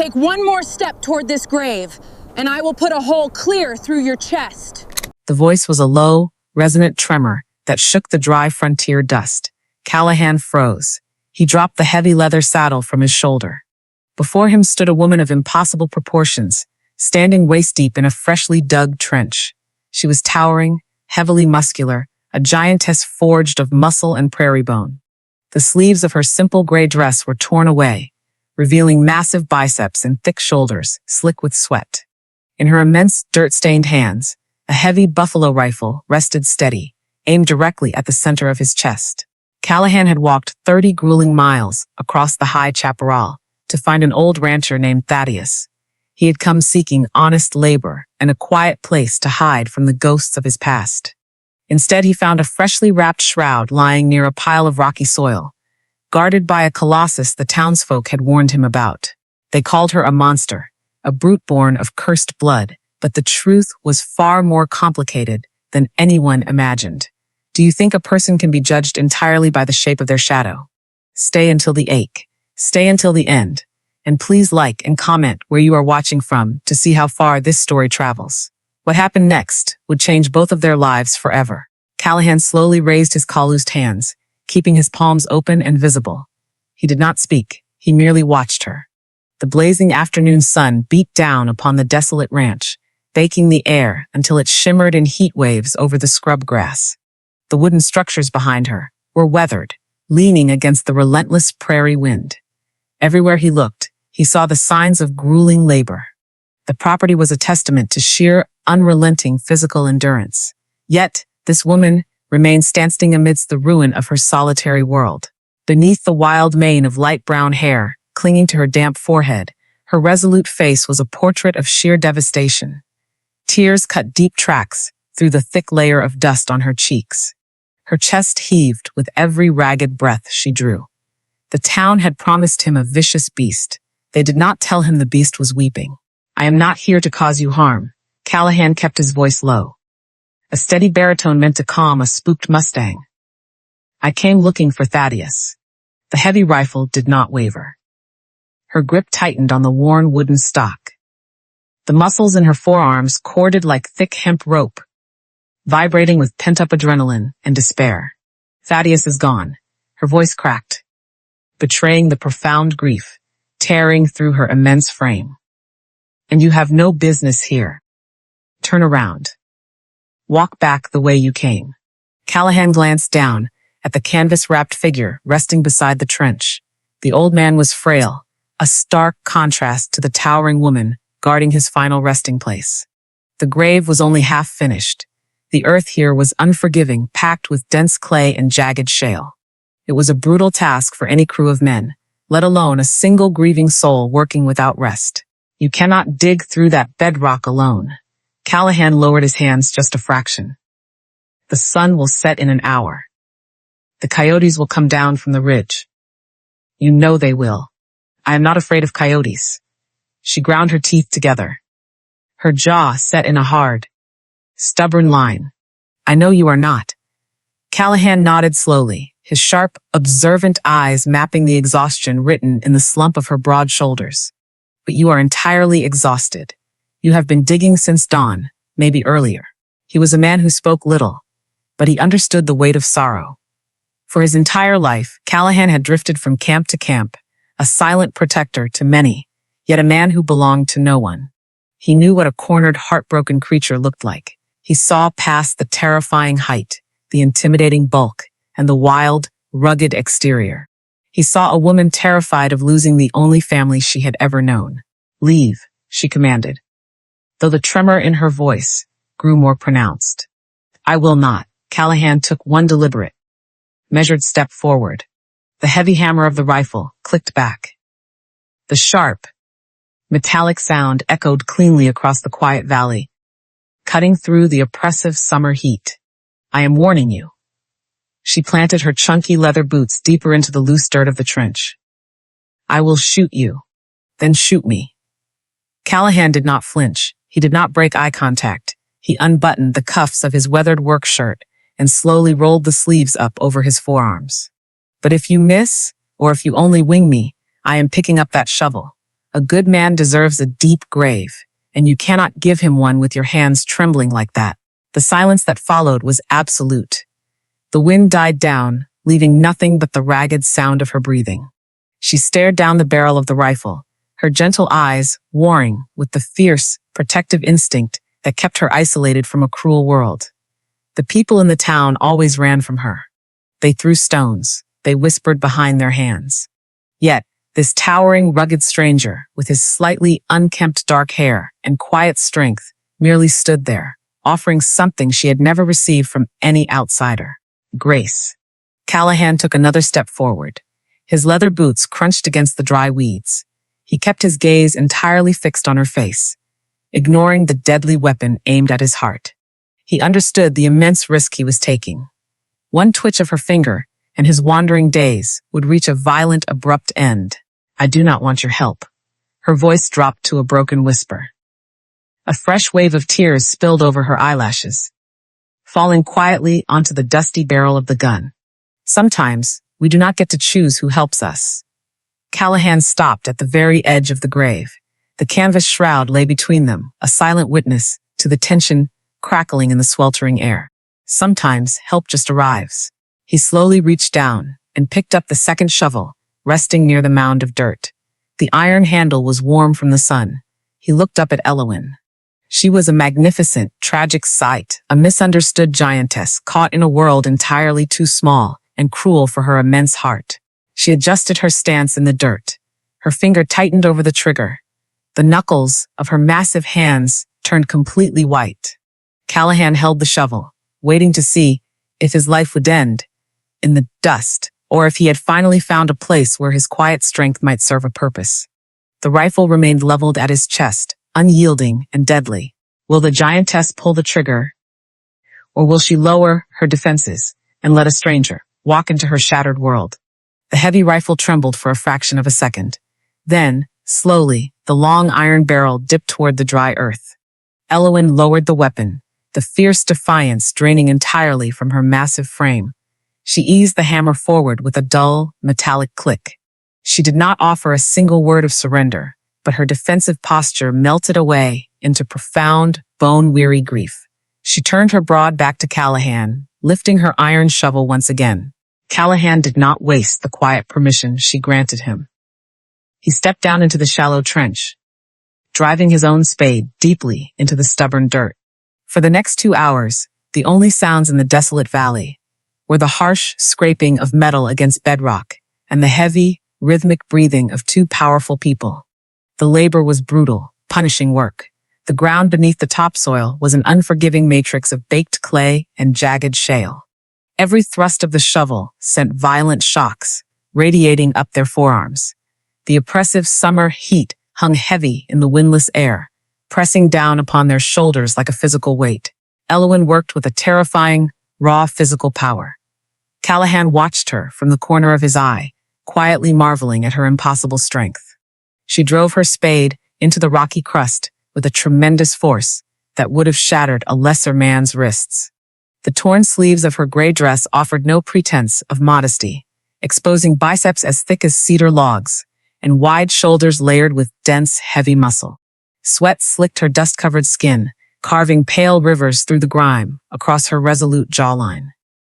Take one more step toward this grave, and I will put a hole clear through your chest. The voice was a low, resonant tremor that shook the dry frontier dust. Callahan froze. He dropped the heavy leather saddle from his shoulder. Before him stood a woman of impossible proportions, standing waist-deep in a freshly dug trench. She was towering, heavily muscular, a giantess forged of muscle and prairie bone. The sleeves of her simple gray dress were torn away, revealing massive biceps and thick shoulders, slick with sweat. In her immense, dirt-stained hands, a heavy buffalo rifle rested steady, aimed directly at the center of his chest. Callahan had walked 30 grueling miles across the high chaparral to find an old rancher named Thaddeus. He had come seeking honest labor and a quiet place to hide from the ghosts of his past. Instead, he found a freshly wrapped shroud lying near a pile of rocky soil, guarded by a colossus the townsfolk had warned him about. They called her a monster, a brute born of cursed blood, but the truth was far more complicated than anyone imagined. Do you think a person can be judged entirely by the shape of their shadow? Stay until the ache. Stay until the end. And please like and comment where you are watching from to see how far this story travels. What happened next would change both of their lives forever. Callahan slowly raised his calloused hands, keeping his palms open and visible. He did not speak. He merely watched her. The blazing afternoon sun beat down upon the desolate ranch, baking the air until it shimmered in heat waves over the scrub grass. The wooden structures behind her were weathered, leaning against the relentless prairie wind. Everywhere he looked, he saw the signs of grueling labor. The property was a testament to sheer, unrelenting physical endurance. Yet, this woman remained standing amidst the ruin of her solitary world. Beneath the wild mane of light brown hair, clinging to her damp forehead, her resolute face was a portrait of sheer devastation. Tears cut deep tracks through the thick layer of dust on her cheeks. Her chest heaved with every ragged breath she drew. The town had promised him a vicious beast. They did not tell him the beast was weeping. I am not here to cause you harm. Callahan kept his voice low. A steady baritone meant to calm a spooked mustang. I came looking for Thaddeus. The heavy rifle did not waver. Her grip tightened on the worn wooden stock. The muscles in her forearms corded like thick hemp rope, vibrating with pent-up adrenaline and despair. Thaddeus is gone. Her voice cracked, betraying the profound grief tearing through her immense frame. And you have no business here. Turn around. Walk back the way you came. Callahan glanced down at the canvas-wrapped figure resting beside the trench. The old man was frail, a stark contrast to the towering woman guarding his final resting place. The grave was only half finished. The earth here was unforgiving, packed with dense clay and jagged shale. It was a brutal task for any crew of men, let alone a single grieving soul working without rest. You cannot dig through that bedrock alone. Callahan lowered his hands just a fraction. The sun will set in an hour. The coyotes will come down from the ridge. You know they will. I am not afraid of coyotes. She ground her teeth together. Her jaw set in a hard, stubborn line. I know you are not. Callahan nodded slowly, his sharp, observant eyes mapping the exhaustion written in the slump of her broad shoulders. But you are entirely exhausted. You have been digging since dawn, maybe earlier. He was a man who spoke little, but he understood the weight of sorrow. For his entire life, Callahan had drifted from camp to camp, a silent protector to many, yet a man who belonged to no one. He knew what a cornered, heartbroken creature looked like. He saw past the terrifying height, the intimidating bulk, and the wild, rugged exterior. He saw a woman terrified of losing the only family she had ever known. Leave, she commanded, though the tremor in her voice grew more pronounced. I will not. Callahan took one deliberate, measured step forward. The heavy hammer of the rifle clicked back. The sharp, metallic sound echoed cleanly across the quiet valley, cutting through the oppressive summer heat. I am warning you. She planted her chunky leather boots deeper into the loose dirt of the trench. I will shoot you. Then shoot me. Callahan did not flinch. He did not break eye contact. He unbuttoned the cuffs of his weathered work shirt and slowly rolled the sleeves up over his forearms. But if you miss, or if you only wing me, I am picking up that shovel. A good man deserves a deep grave, and you cannot give him one with your hands trembling like that. The silence that followed was absolute. The wind died down, leaving nothing but the ragged sound of her breathing. She stared down the barrel of the rifle, her gentle eyes warring with the fierce, protective instinct that kept her isolated from a cruel world. The people in the town always ran from her. They threw stones, they whispered behind their hands. Yet, this towering, rugged stranger, with his slightly unkempt dark hair and quiet strength, merely stood there, offering something she had never received from any outsider: grace. Callahan took another step forward. His leather boots crunched against the dry weeds. He kept his gaze entirely fixed on her face, ignoring the deadly weapon aimed at his heart. He understood the immense risk he was taking. One twitch of her finger, and his wandering days would reach a violent, abrupt end. "I do not want your help." Her voice dropped to a broken whisper. A fresh wave of tears spilled over her eyelashes, falling quietly onto the dusty barrel of the gun. Sometimes, we do not get to choose who helps us. Callahan stopped at the very edge of the grave. The canvas shroud lay between them, a silent witness to the tension crackling in the sweltering air. Sometimes, help just arrives. He slowly reached down and picked up the second shovel, resting near the mound of dirt. The iron handle was warm from the sun. He looked up at Elowen. She was a magnificent, tragic sight, a misunderstood giantess caught in a world entirely too small and cruel for her immense heart. She adjusted her stance in the dirt. Her finger tightened over the trigger. The knuckles of her massive hands turned completely white. Callahan held the shovel, waiting to see if his life would end in the dust, or if he had finally found a place where his quiet strength might serve a purpose. The rifle remained leveled at his chest, unyielding and deadly. Will the giantess pull the trigger? Or will she lower her defenses and let a stranger walk into her shattered world? The heavy rifle trembled for a fraction of a second. Then, slowly, the long iron barrel dipped toward the dry earth. Elowen lowered the weapon, the fierce defiance draining entirely from her massive frame. She eased the hammer forward with a dull, metallic click. She did not offer a single word of surrender, but her defensive posture melted away into profound, bone-weary grief. She turned her broad back to Callahan, lifting her iron shovel once again. Callahan did not waste the quiet permission she granted him. He stepped down into the shallow trench, driving his own spade deeply into the stubborn dirt. For the next 2 hours, the only sounds in the desolate valley were the harsh scraping of metal against bedrock and the heavy, rhythmic breathing of two powerful people. The labor was brutal, punishing work. The ground beneath the topsoil was an unforgiving matrix of baked clay and jagged shale. Every thrust of the shovel sent violent shocks, radiating up their forearms. The oppressive summer heat hung heavy in the windless air, pressing down upon their shoulders like a physical weight. Elowen worked with a terrifying, raw physical power. Callahan watched her from the corner of his eye, quietly marveling at her impossible strength. She drove her spade into the rocky crust with a tremendous force that would have shattered a lesser man's wrists. The torn sleeves of her gray dress offered no pretense of modesty, exposing biceps as thick as cedar logs and wide shoulders layered with dense, heavy muscle. Sweat slicked her dust-covered skin, carving pale rivers through the grime across her resolute jawline.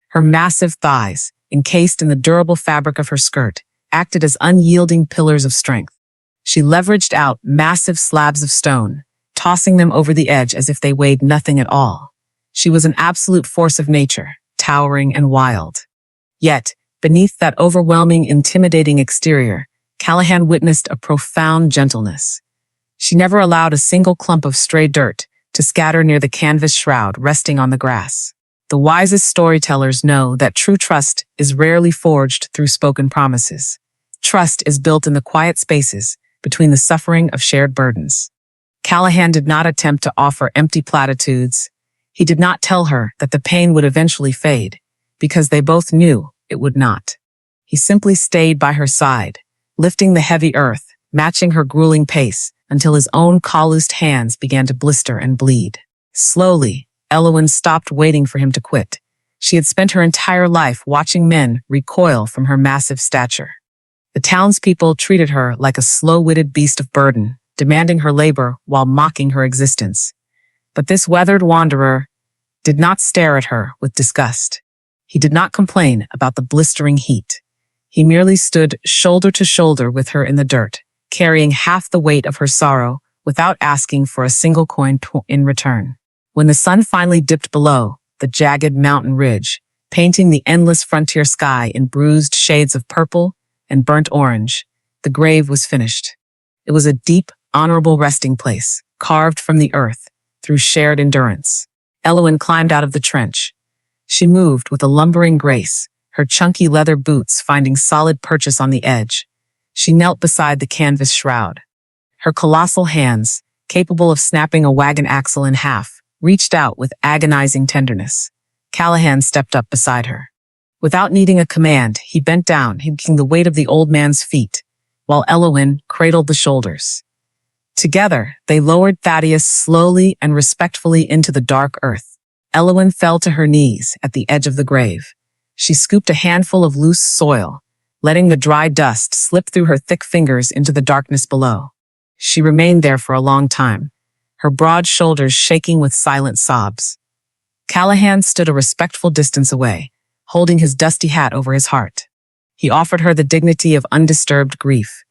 Her massive thighs, encased in the durable fabric of her skirt, acted as unyielding pillars of strength. She leveraged out massive slabs of stone, tossing them over the edge as if they weighed nothing at all. She was an absolute force of nature, towering and wild. Yet, beneath that overwhelming, intimidating exterior, Callahan witnessed a profound gentleness. She never allowed a single clump of stray dirt to scatter near the canvas shroud resting on the grass. The wisest storytellers know that true trust is rarely forged through spoken promises. Trust is built in the quiet spaces between the suffering of shared burdens. Callahan did not attempt to offer empty platitudes. He did not tell her that the pain would eventually fade, because they both knew it would not. He simply stayed by her side, lifting the heavy earth, matching her grueling pace, until his own calloused hands began to blister and bleed. Slowly, Elowen stopped waiting for him to quit. She had spent her entire life watching men recoil from her massive stature. The townspeople treated her like a slow-witted beast of burden, demanding her labor while mocking her existence. But this weathered wanderer did not stare at her with disgust. He did not complain about the blistering heat. He merely stood shoulder to shoulder with her in the dirt, carrying half the weight of her sorrow without asking for a single coin in return. When the sun finally dipped below the jagged mountain ridge, painting the endless frontier sky in bruised shades of purple and burnt orange, the grave was finished. It was a deep, honorable resting place, carved from the earth through shared endurance. Elowen climbed out of the trench. She moved with a lumbering grace, her chunky leather boots finding solid purchase on the edge. She knelt beside the canvas shroud. Her colossal hands, capable of snapping a wagon axle in half, reached out with agonizing tenderness. Callahan stepped up beside her. Without needing a command, he bent down, taking the weight of the old man's feet, while Elowen cradled the shoulders. Together, they lowered Thaddeus slowly and respectfully into the dark earth. Elowen fell to her knees at the edge of the grave. She scooped a handful of loose soil, letting the dry dust slip through her thick fingers into the darkness below. She remained there for a long time, her broad shoulders shaking with silent sobs. Callahan stood a respectful distance away, holding his dusty hat over his heart. He offered her the dignity of undisturbed grief.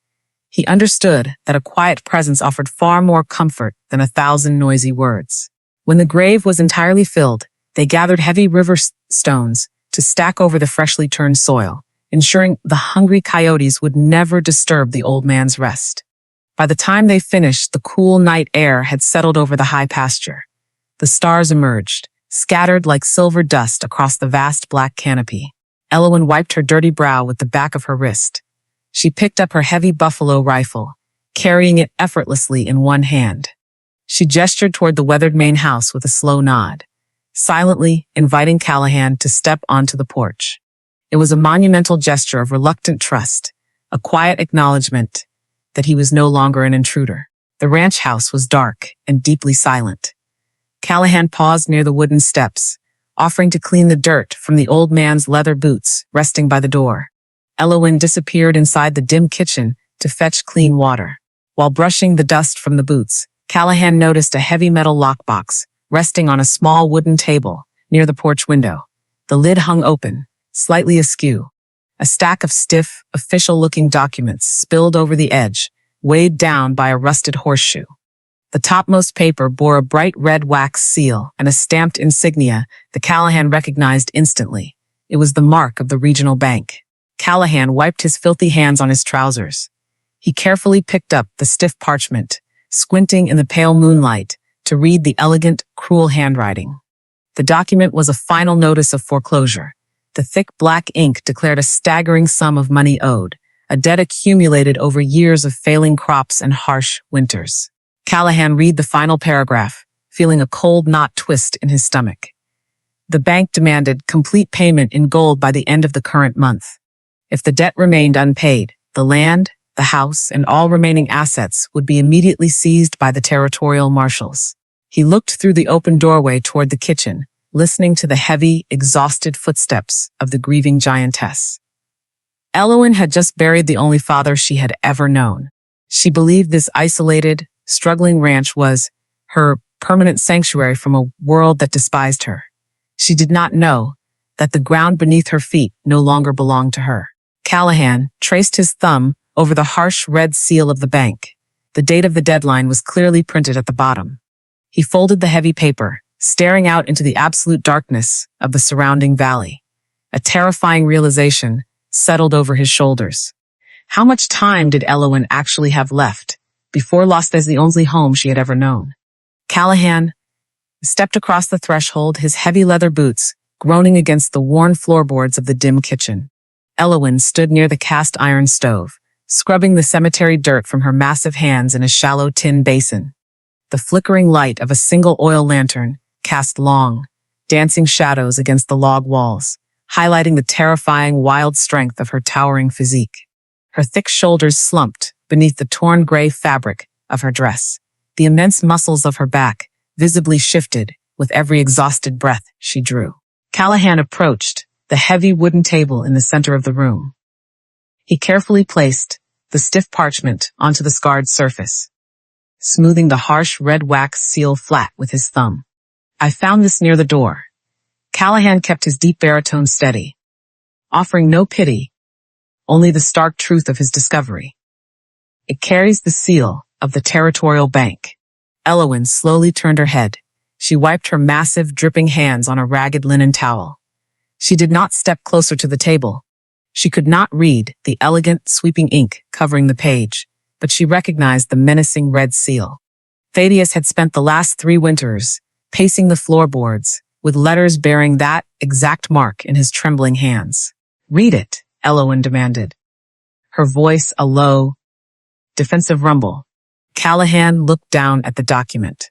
He understood that a quiet presence offered far more comfort than 1,000 noisy words. When the grave was entirely filled, they gathered heavy river stones to stack over the freshly turned soil, ensuring the hungry coyotes would never disturb the old man's rest. By the time they finished, the cool night air had settled over the high pasture. The stars emerged, scattered like silver dust across the vast black canopy. Elowen wiped her dirty brow with the back of her wrist. She picked up her heavy buffalo rifle, carrying it effortlessly in one hand. She gestured toward the weathered main house with a slow nod, silently inviting Callahan to step onto the porch. It was a monumental gesture of reluctant trust, a quiet acknowledgement that he was no longer an intruder. The ranch house was dark and deeply silent. Callahan paused near the wooden steps, offering to clean the dirt from the old man's leather boots resting by the door. Elowen disappeared inside the dim kitchen to fetch clean water. While brushing the dust from the boots, Callahan noticed a heavy metal lockbox resting on a small wooden table near the porch window. The lid hung open, slightly askew. A stack of stiff, official-looking documents spilled over the edge, weighed down by a rusted horseshoe. The topmost paper bore a bright red wax seal and a stamped insignia that Callahan recognized instantly. It was the mark of the regional bank. Callahan wiped his filthy hands on his trousers. He carefully picked up the stiff parchment, squinting in the pale moonlight to read the elegant, cruel handwriting. The document was a final notice of foreclosure. The thick black ink declared a staggering sum of money owed, a debt accumulated over years of failing crops and harsh winters. Callahan read the final paragraph, feeling a cold knot twist in his stomach. The bank demanded complete payment in gold by the end of the current month. If the debt remained unpaid, the land, the house, and all remaining assets would be immediately seized by the territorial marshals. He looked through the open doorway toward the kitchen, listening to the heavy, exhausted footsteps of the grieving giantess. Elowen had just buried the only father she had ever known. She believed this isolated, struggling ranch was her permanent sanctuary from a world that despised her. She did not know that the ground beneath her feet no longer belonged to her. Callahan traced his thumb over the harsh red seal of the bank. The date of the deadline was clearly printed at the bottom. He folded the heavy paper, staring out into the absolute darkness of the surrounding valley. A terrifying realization settled over his shoulders. How much time did Elowen actually have left before lost as the only home she had ever known? Callahan stepped across the threshold, his heavy leather boots groaning against the worn floorboards of the dim kitchen. Elowen stood near the cast iron stove, scrubbing the cemetery dirt from her massive hands in a shallow tin basin. The flickering light of a single oil lantern cast long, dancing shadows against the log walls, highlighting the terrifying, wild strength of her towering physique. Her thick shoulders slumped beneath the torn gray fabric of her dress. The immense muscles of her back visibly shifted with every exhausted breath she drew. Callahan approached the heavy wooden table in the center of the room. He carefully placed the stiff parchment onto the scarred surface, smoothing the harsh red wax seal flat with his thumb. I found this near the door. Callahan kept his deep baritone steady, offering no pity, only the stark truth of his discovery. It carries the seal of the territorial bank. Elowen slowly turned her head. She wiped her massive, dripping hands on a ragged linen towel. She did not step closer to the table. She could not read the elegant, sweeping ink covering the page, but she recognized the menacing red seal. Thaddeus had spent the last 3 winters pacing the floorboards, with letters bearing that exact mark in his trembling hands. "Read it," Elowen demanded, her voice a low, defensive rumble. Callahan looked down at the document.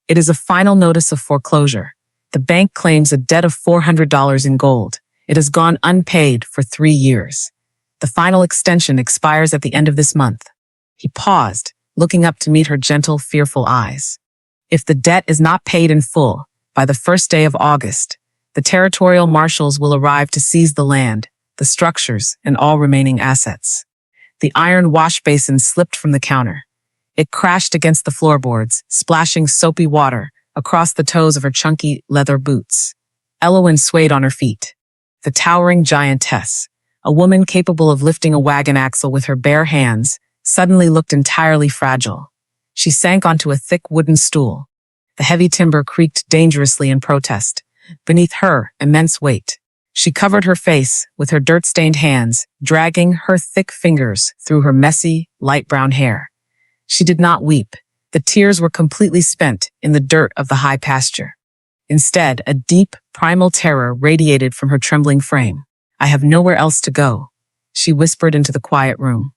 "It is a final notice of foreclosure. The bank claims a debt of $400 in gold. It has gone unpaid for 3 years. The final extension expires at the end of this month." He paused, looking up to meet her gentle, fearful eyes. "If the debt is not paid in full by the first day of August, the territorial marshals will arrive to seize the land, the structures, and all remaining assets." The iron wash basin slipped from the counter. It crashed against the floorboards, splashing soapy water across the toes of her chunky leather boots. Elowen swayed on her feet. The towering giantess, a woman capable of lifting a wagon axle with her bare hands, suddenly looked entirely fragile. She sank onto a thick wooden stool. The heavy timber creaked dangerously in protest beneath her immense weight. She covered her face with her dirt-stained hands, dragging her thick fingers through her messy, light brown hair. She did not weep. The tears were completely spent in the dirt of the high pasture. Instead, a deep, primal terror radiated from her trembling frame. "I have nowhere else to go," she whispered into the quiet room.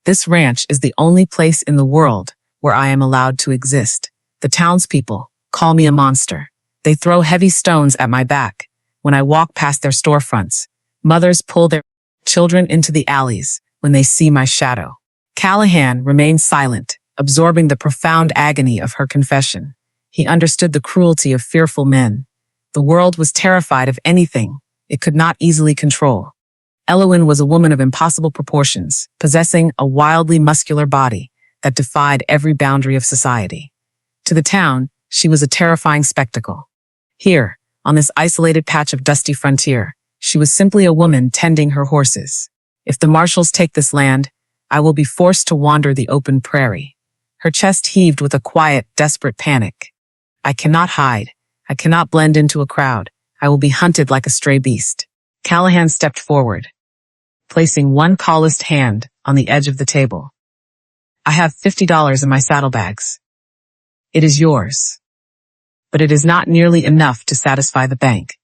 "This ranch is the only place in the world where I am allowed to exist. The townspeople call me a monster. They throw heavy stones at my back when I walk past their storefronts. Mothers pull their children into the alleys when they see my shadow." Callahan remained silent, absorbing the profound agony of her confession. He understood the cruelty of fearful men. The world was terrified of anything it could not easily control. Elowen was a woman of impossible proportions, possessing a wildly muscular body that defied every boundary of society. To the town, she was a terrifying spectacle. Here, on this isolated patch of dusty frontier, she was simply a woman tending her horses. "If the marshals take this land, I will be forced to wander the open prairie." Her chest heaved with a quiet, desperate panic. "I cannot hide. I cannot blend into a crowd. I will be hunted like a stray beast." Callahan stepped forward, placing one calloused hand on the edge of the table. "I have $50 in my saddlebags. It is yours. But it is not nearly enough to satisfy the bank."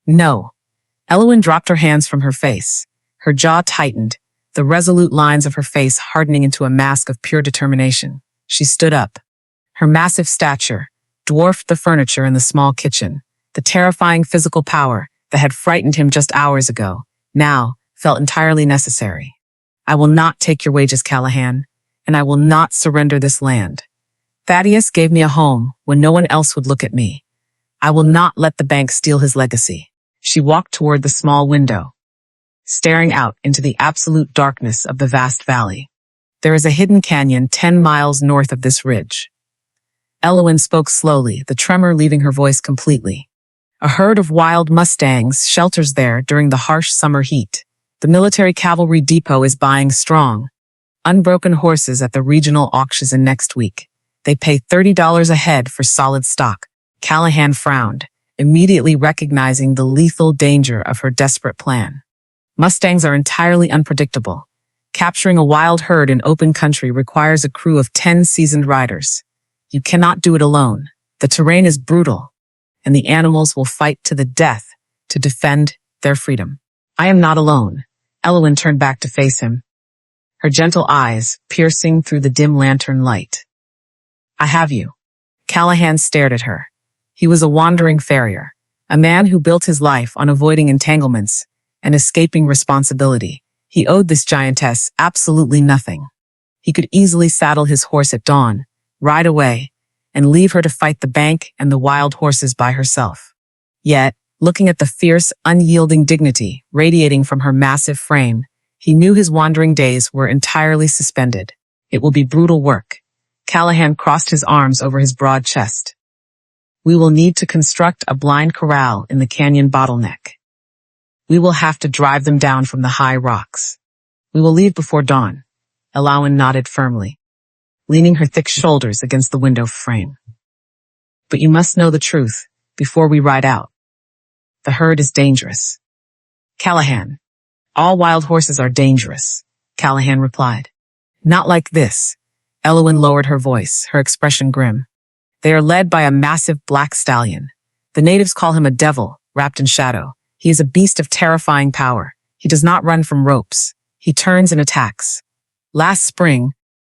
"No." Elowen dropped her hands from her face. Her jaw tightened, the resolute lines of her face hardening into a mask of pure determination. She stood up. Her massive stature dwarfed the furniture in the small kitchen. The terrifying physical power that had frightened him just hours ago now felt entirely necessary. "I will not take your wages, Callahan, and I will not surrender this land. Thaddeus gave me a home when no one else would look at me. I will not let the bank steal his legacy." She walked toward the small window, staring out into the absolute darkness of the vast valley. "There is a hidden canyon 10 miles north of this ridge." Elowen spoke slowly, the tremor leaving her voice completely. "A herd of wild mustangs shelters there during the harsh summer heat. The military cavalry depot is buying strong, unbroken horses at the regional auctions next week. They pay $30 a head for solid stock." Callahan frowned, immediately recognizing the lethal danger of her desperate plan. Mustangs are entirely unpredictable. Capturing a wild herd in open country requires a crew of 10 seasoned riders. You cannot do it alone. The terrain is brutal, and the animals will fight to the death to defend their freedom. "I am not alone." Elowen turned back to face him, her gentle eyes piercing through the dim lantern light. "I have you." Callahan stared at her. He was a wandering farrier, a man who built his life on avoiding entanglements and escaping responsibility. He owed this giantess absolutely nothing. He could easily saddle his horse at dawn, ride away, and leave her to fight the bank and the wild horses by herself. Yet, looking at the fierce, unyielding dignity radiating from her massive frame, He knew his wandering days were entirely suspended. It will be brutal work. Callahan crossed his arms over his broad chest. We will need to construct a blind corral in the canyon bottleneck. We will have to drive them down from the high rocks. We will leave before dawn. Elowin nodded firmly, leaning her thick shoulders against the window frame. But you must know the truth before we ride out. The herd is dangerous. Callahan. All wild horses are dangerous, Callahan replied. Not like this. Elowin lowered her voice, her expression grim. They are led by a massive black stallion. The natives call him a devil, wrapped in shadow. He is a beast of terrifying power. He does not run from ropes. He turns and attacks. Last spring,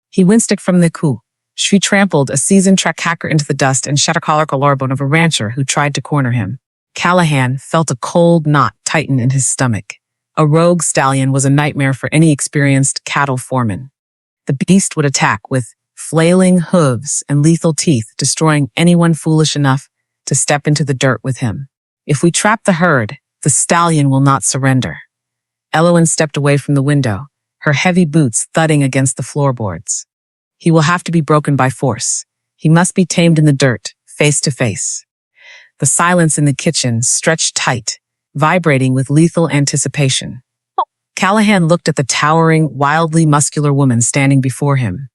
he winced from the coup. She trampled a seasoned track hacker into the dust and shattered the collarbone of a rancher who tried to corner him. Callahan felt a cold knot tighten in his stomach. A rogue stallion was a nightmare for any experienced cattle foreman. The beast would attack with flailing hooves and lethal teeth, destroying anyone foolish enough to step into the dirt with him. If we trap the herd, the stallion will not surrender. Elowin stepped away from the window, her heavy boots thudding against the floorboards. He will have to be broken by force. He must be tamed in the dirt, face to face. The silence in the kitchen stretched tight, vibrating with lethal anticipation. Callahan looked at the towering, wildly muscular woman standing before him.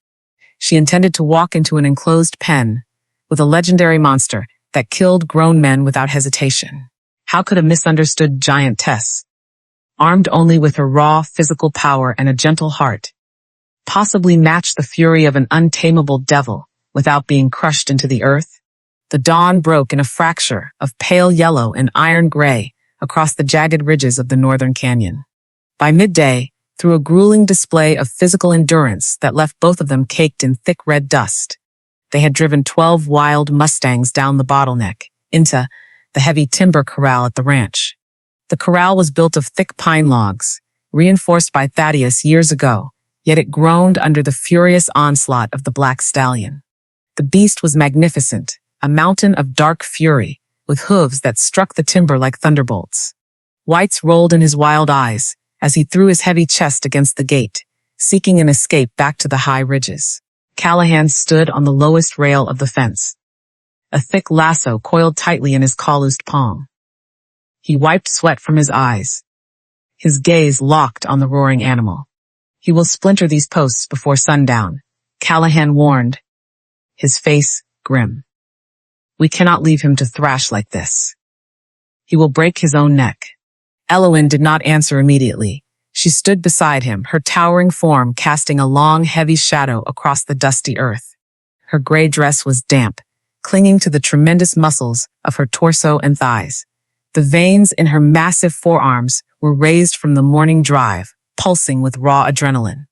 She intended to walk into an enclosed pen with a legendary monster that killed grown men without hesitation. How could a misunderstood giantess, armed only with her raw physical power and a gentle heart, possibly match the fury of an untamable devil without being crushed into the earth? The dawn broke in a fracture of pale yellow and iron gray across the jagged ridges of the northern canyon. By midday, through a grueling display of physical endurance that left both of them caked in thick red dust, they had driven 12 wild mustangs down the bottleneck into the heavy timber corral at the ranch. The corral was built of thick pine logs, reinforced by Thaddeus years ago, yet it groaned under the furious onslaught of the black stallion. The beast was magnificent, a mountain of dark fury, with hooves that struck the timber like thunderbolts. Whites rolled in his wild eyes as he threw his heavy chest against the gate, seeking an escape back to the high ridges. Callahan stood on the lowest rail of the fence, a thick lasso coiled tightly in his calloused palm. He wiped sweat from his eyes, his gaze locked on the roaring animal. He will splinter these posts before sundown, Callahan warned, his face grim. We cannot leave him to thrash like this. He will break his own neck. Elowin did not answer immediately. She stood beside him, her towering form casting a long, heavy shadow across the dusty earth. Her gray dress was damp, clinging to the tremendous muscles of her torso and thighs. The veins in her massive forearms were raised from the morning drive, pulsing with raw adrenaline.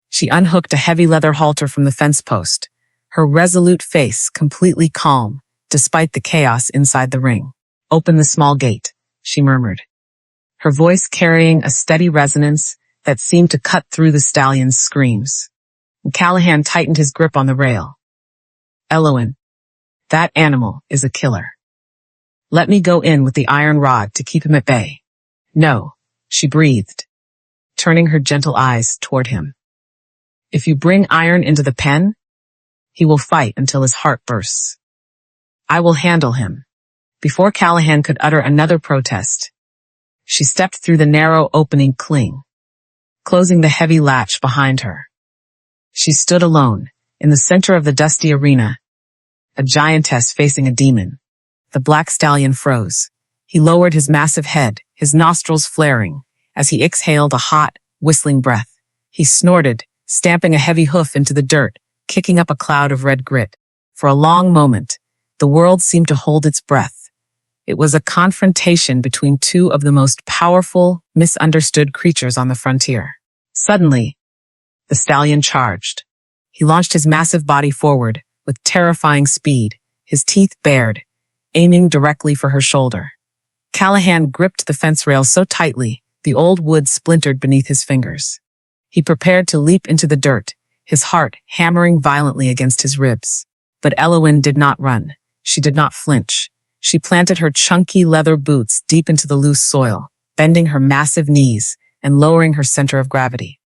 She unhooked a heavy leather halter from the fence post, her resolute face completely calm, despite the chaos inside the ring. Open the small gate, she murmured, her voice carrying a steady resonance that seemed to cut through the stallion's screams. And Callahan tightened his grip on the rail. Elowin, that animal is a killer. Let me go in with the iron rod to keep him at bay. No, she breathed, turning her gentle eyes toward him. If you bring iron into the pen, he will fight until his heart bursts. I will handle him. Before Callahan could utter another protest, she stepped through the narrow opening cling, closing the heavy latch behind her. She stood alone, in the center of the dusty arena, a giantess facing a demon. The black stallion froze. He lowered his massive head, his nostrils flaring, as he exhaled a hot, whistling breath. He snorted, stamping a heavy hoof into the dirt, kicking up a cloud of red grit. For a long moment, the world seemed to hold its breath. It was a confrontation between two of the most powerful, misunderstood creatures on the frontier. Suddenly, the stallion charged. He launched his massive body forward with terrifying speed, his teeth bared, aiming directly for her shoulder. Callahan gripped the fence rail so tightly, the old wood splintered beneath his fingers. He prepared to leap into the dirt, his heart hammering violently against his ribs. But Elowin did not run. She did not flinch. She planted her chunky leather boots deep into the loose soil, bending her massive knees and lowering her center of gravity.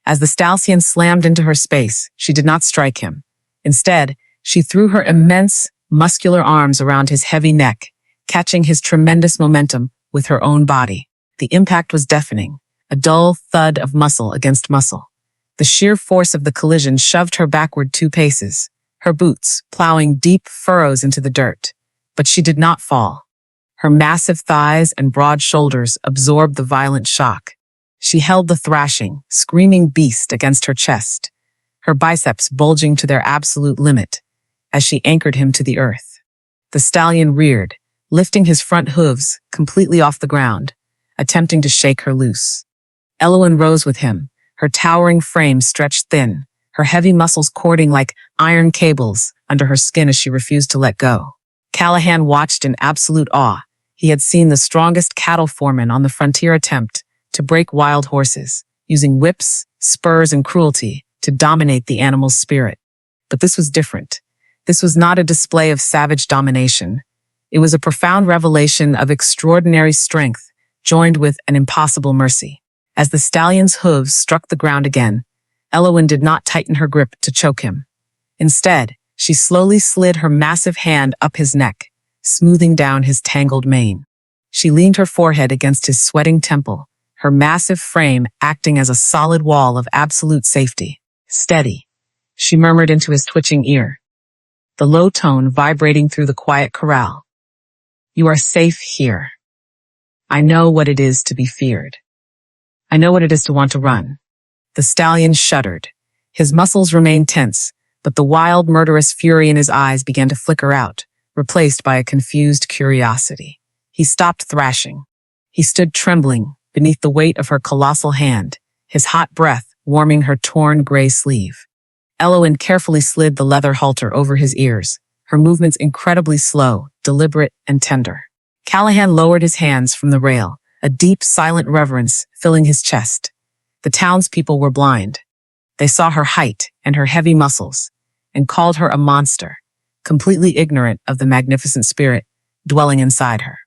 As the stallion slammed into her space, she did not strike him. Instead, she threw her immense, muscular arms around his heavy neck, catching his tremendous momentum with her own body. The impact was deafening, a dull thud of muscle against muscle. The sheer force of the collision shoved her backward 2 paces, her boots plowing deep furrows into the dirt. But she did not fall. Her massive thighs and broad shoulders absorbed the violent shock. She held the thrashing, screaming beast against her chest, her biceps bulging to their absolute limit as she anchored him to the earth. The stallion reared, lifting his front hooves completely off the ground, attempting to shake her loose. Elowen rose with him, her towering frame stretched thin, her heavy muscles cording like iron cables under her skin as she refused to let go. Callahan watched in absolute awe. He had seen the strongest cattle foreman on the frontier attempt to break wild horses, using whips, spurs, and cruelty to dominate the animal's spirit. But this was different. This was not a display of savage domination. It was a profound revelation of extraordinary strength, joined with an impossible mercy. As the stallion's hooves struck the ground again, Elowen did not tighten her grip to choke him. Instead, she slowly slid her massive hand up his neck, smoothing down his tangled mane. She leaned her forehead against his sweating temple, her massive frame acting as a solid wall of absolute safety. "Steady," she murmured into his twitching ear, the low tone vibrating through the quiet corral. "You are safe here. I know what it is to be feared. I know what it is to want to run." The stallion shuddered. His muscles remained tense, but the wild, murderous fury in his eyes began to flicker out, replaced by a confused curiosity. He stopped thrashing. He stood trembling beneath the weight of her colossal hand, his hot breath warming her torn gray sleeve. Elowen carefully slid the leather halter over his ears, her movements incredibly slow, deliberate, and tender. Callahan lowered his hands from the rail, a deep, silent reverence filling his chest. The townspeople were blind. They saw her height and her heavy muscles, and called her a monster, completely ignorant of the magnificent spirit dwelling inside her.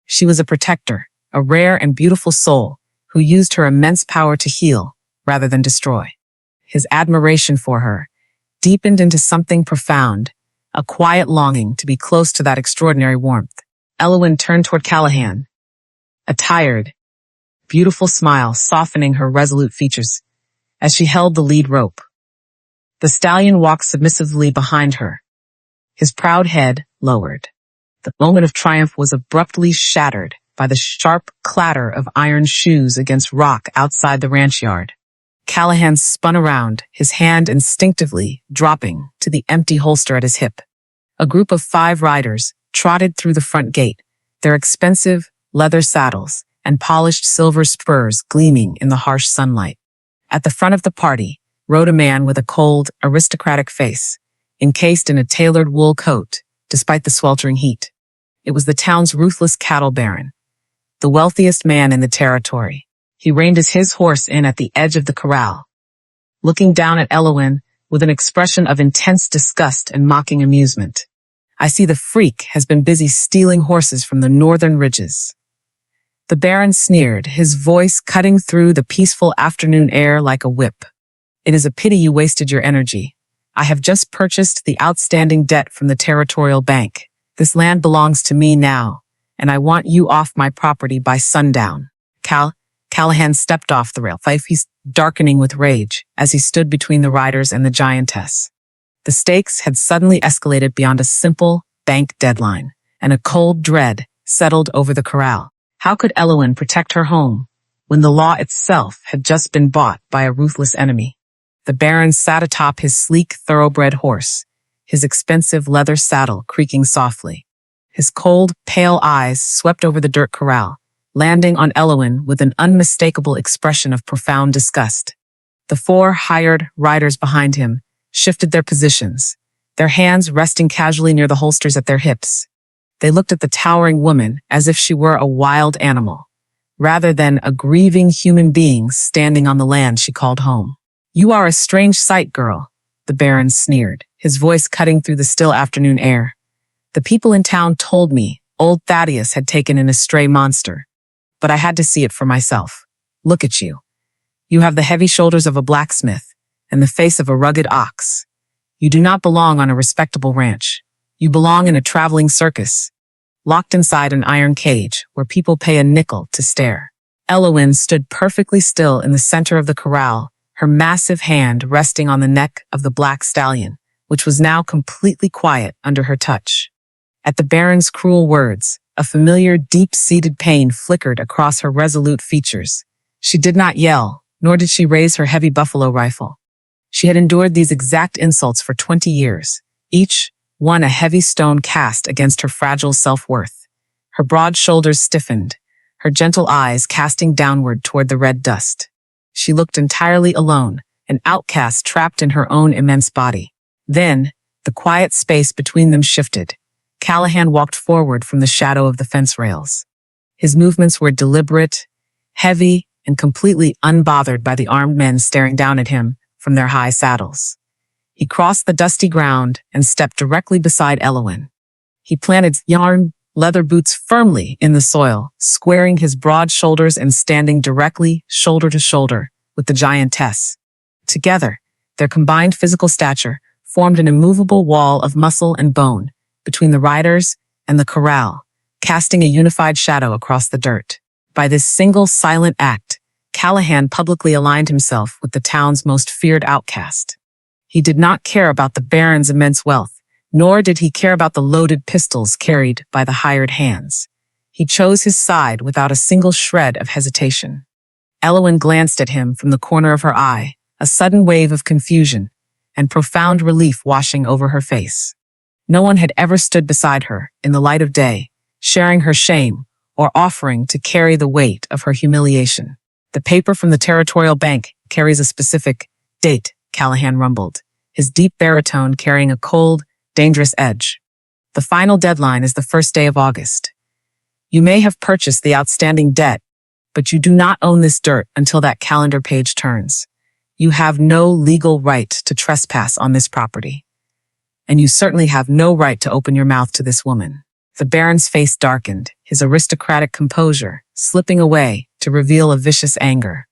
She was a protector, a rare and beautiful soul who used her immense power to heal rather than destroy. His admiration for her deepened into something profound, a quiet longing to be close to that extraordinary warmth. Elowen turned toward Callahan, a tired, beautiful smile softening her resolute features as she held the lead rope. The stallion walked submissively behind her, his proud head lowered. The moment of triumph was abruptly shattered by the sharp clatter of iron shoes against rock outside the ranch yard. Callahan spun around, his hand instinctively dropping to the empty holster at his hip. A group of 5 riders trotted through the front gate, their expensive leather saddles and polished silver spurs gleaming in the harsh sunlight. At the front of the party rode a man with a cold, aristocratic face, encased in a tailored wool coat, despite the sweltering heat. It was the town's ruthless cattle baron, the wealthiest man in the territory. He reined his horse in at the edge of the corral, looking down at Elowen with an expression of intense disgust and mocking amusement. "I see the freak has been busy stealing horses from the northern ridges." The baron sneered, his voice cutting through the peaceful afternoon air like a whip. "It is a pity you wasted your energy. I have just purchased the outstanding debt from the territorial bank. This land belongs to me now, and I want you off my property by sundown." Callahan stepped off the rail, face darkening with rage as he stood between the riders and the giantess. The stakes had suddenly escalated beyond a simple bank deadline, and a cold dread settled over the corral. How could Elowen protect her home when the law itself had just been bought by a ruthless enemy? The baron sat atop his sleek thoroughbred horse, his expensive leather saddle creaking softly. His cold, pale eyes swept over the dirt corral, landing on Elowen with an unmistakable expression of profound disgust. The 4 hired riders behind him shifted their positions, their hands resting casually near the holsters at their hips. They looked at the towering woman as if she were a wild animal, rather than a grieving human being standing on the land she called home. "You are a strange sight, girl," the baron sneered, his voice cutting through the still afternoon air. "The people in town told me old Thaddeus had taken in a stray monster, but I had to see it for myself. Look at you. You have the heavy shoulders of a blacksmith and the face of a rugged ox. You do not belong on a respectable ranch. You belong in a traveling circus, locked inside an iron cage where people pay a nickel to stare. Elowyn stood perfectly still in the center of the corral, her massive hand resting on the neck of the black stallion, which was now completely quiet under her touch. At the Baron's cruel words, a familiar, deep-seated pain flickered across her resolute features. She did not yell, nor did she raise her heavy buffalo rifle. She had endured these exact insults for 20 years, each one a heavy stone cast against her fragile self-worth. Her broad shoulders stiffened, her gentle eyes casting downward toward the red dust. She looked entirely alone, an outcast trapped in her own immense body. Then, the quiet space between them shifted. Callahan walked forward from the shadow of the fence rails. His movements were deliberate, heavy, and completely unbothered by the armed men staring down at him from their high saddles. He crossed the dusty ground and stepped directly beside Elowyn. He planted yarn leather boots firmly in the soil, squaring his broad shoulders and standing directly shoulder to shoulder with the giantess. Together, their combined physical stature formed an immovable wall of muscle and bone between the riders and the corral, casting a unified shadow across the dirt. By this single silent act, Callahan publicly aligned himself with the town's most feared outcast. He did not care about the Baron's immense wealth, nor did he care about the loaded pistols carried by the hired hands. He chose his side without a single shred of hesitation. Elowyn glanced at him from the corner of her eye, a sudden wave of confusion and profound relief washing over her face. No one had ever stood beside her in the light of day, sharing her shame or offering to carry the weight of her humiliation. The paper from the Territorial Bank carries a specific date, Callahan rumbled, his deep baritone carrying a cold, dangerous edge. The final deadline is the first day of August. You may have purchased the outstanding debt, but you do not own this dirt until that calendar page turns. You have no legal right to trespass on this property. And you certainly have no right to open your mouth to this woman. The Baron's face darkened, his aristocratic composure slipping away to reveal a vicious anger.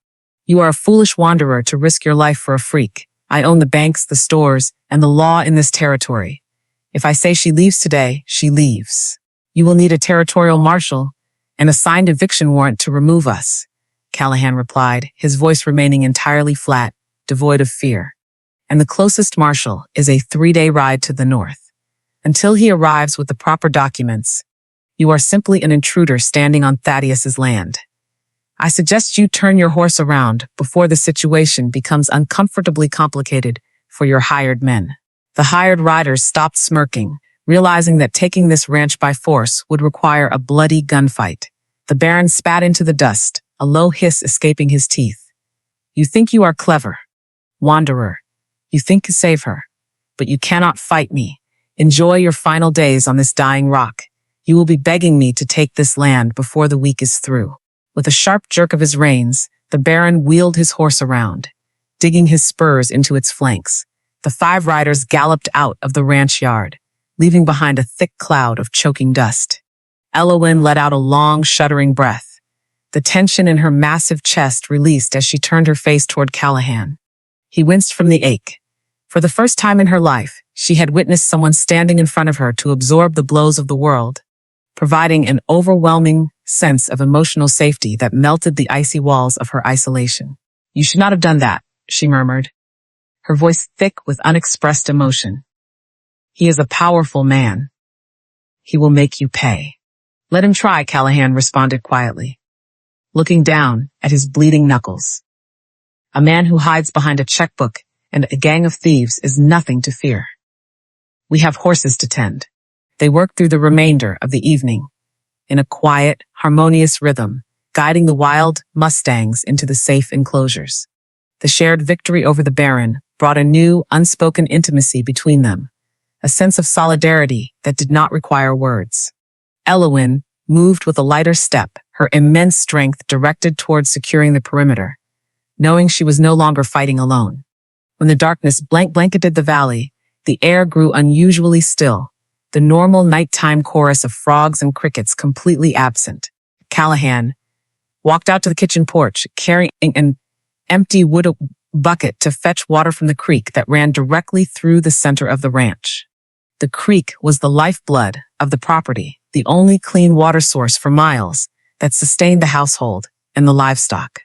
You are a foolish wanderer to risk your life for a freak. I own the banks, the stores, and the law in this territory. If I say she leaves today, she leaves. You will need a territorial marshal and a signed eviction warrant to remove us, Callahan replied, his voice remaining entirely flat, devoid of fear. And the closest marshal is a 3-day ride to the north. Until he arrives with the proper documents, you are simply an intruder standing on Thaddeus's land. I suggest you turn your horse around before the situation becomes uncomfortably complicated for your hired men. The hired riders stopped smirking, realizing that taking this ranch by force would require a bloody gunfight. The Baron spat into the dust, a low hiss escaping his teeth. You think you are clever, wanderer. You think to save her, but you cannot fight me. Enjoy your final days on this dying rock. You will be begging me to take this land before the week is through. With a sharp jerk of his reins, the Baron wheeled his horse around, digging his spurs into its flanks. The 5 riders galloped out of the ranch yard, leaving behind a thick cloud of choking dust. Elowyn let out a long, shuddering breath. The tension in her massive chest released as she turned her face toward Callahan. He winced from the ache. For the first time in her life, she had witnessed someone standing in front of her to absorb the blows of the world, providing an overwhelming sense of emotional safety that melted the icy walls of her isolation. You should not have done that, she murmured, her voice thick with unexpressed emotion. He is a powerful man. He will make you pay. Let him try, Callahan responded quietly, looking down at his bleeding knuckles. A man who hides behind a checkbook and a gang of thieves is nothing to fear. We have horses to tend. They worked through the remainder of the evening, in a quiet, harmonious rhythm, guiding the wild mustangs into the safe enclosures. The shared victory over the Baron brought a new, unspoken intimacy between them, a sense of solidarity that did not require words. Elowyn moved with a lighter step, her immense strength directed towards securing the perimeter, knowing she was no longer fighting alone. When the darkness blanketed the valley, the air grew unusually still, the normal nighttime chorus of frogs and crickets completely absent. Callahan, walked out to the kitchen porch, carrying an empty wood bucket to fetch water from the creek that ran directly through the center of the ranch. The creek was the lifeblood of the property, the only clean water source for miles that sustained the household and the livestock.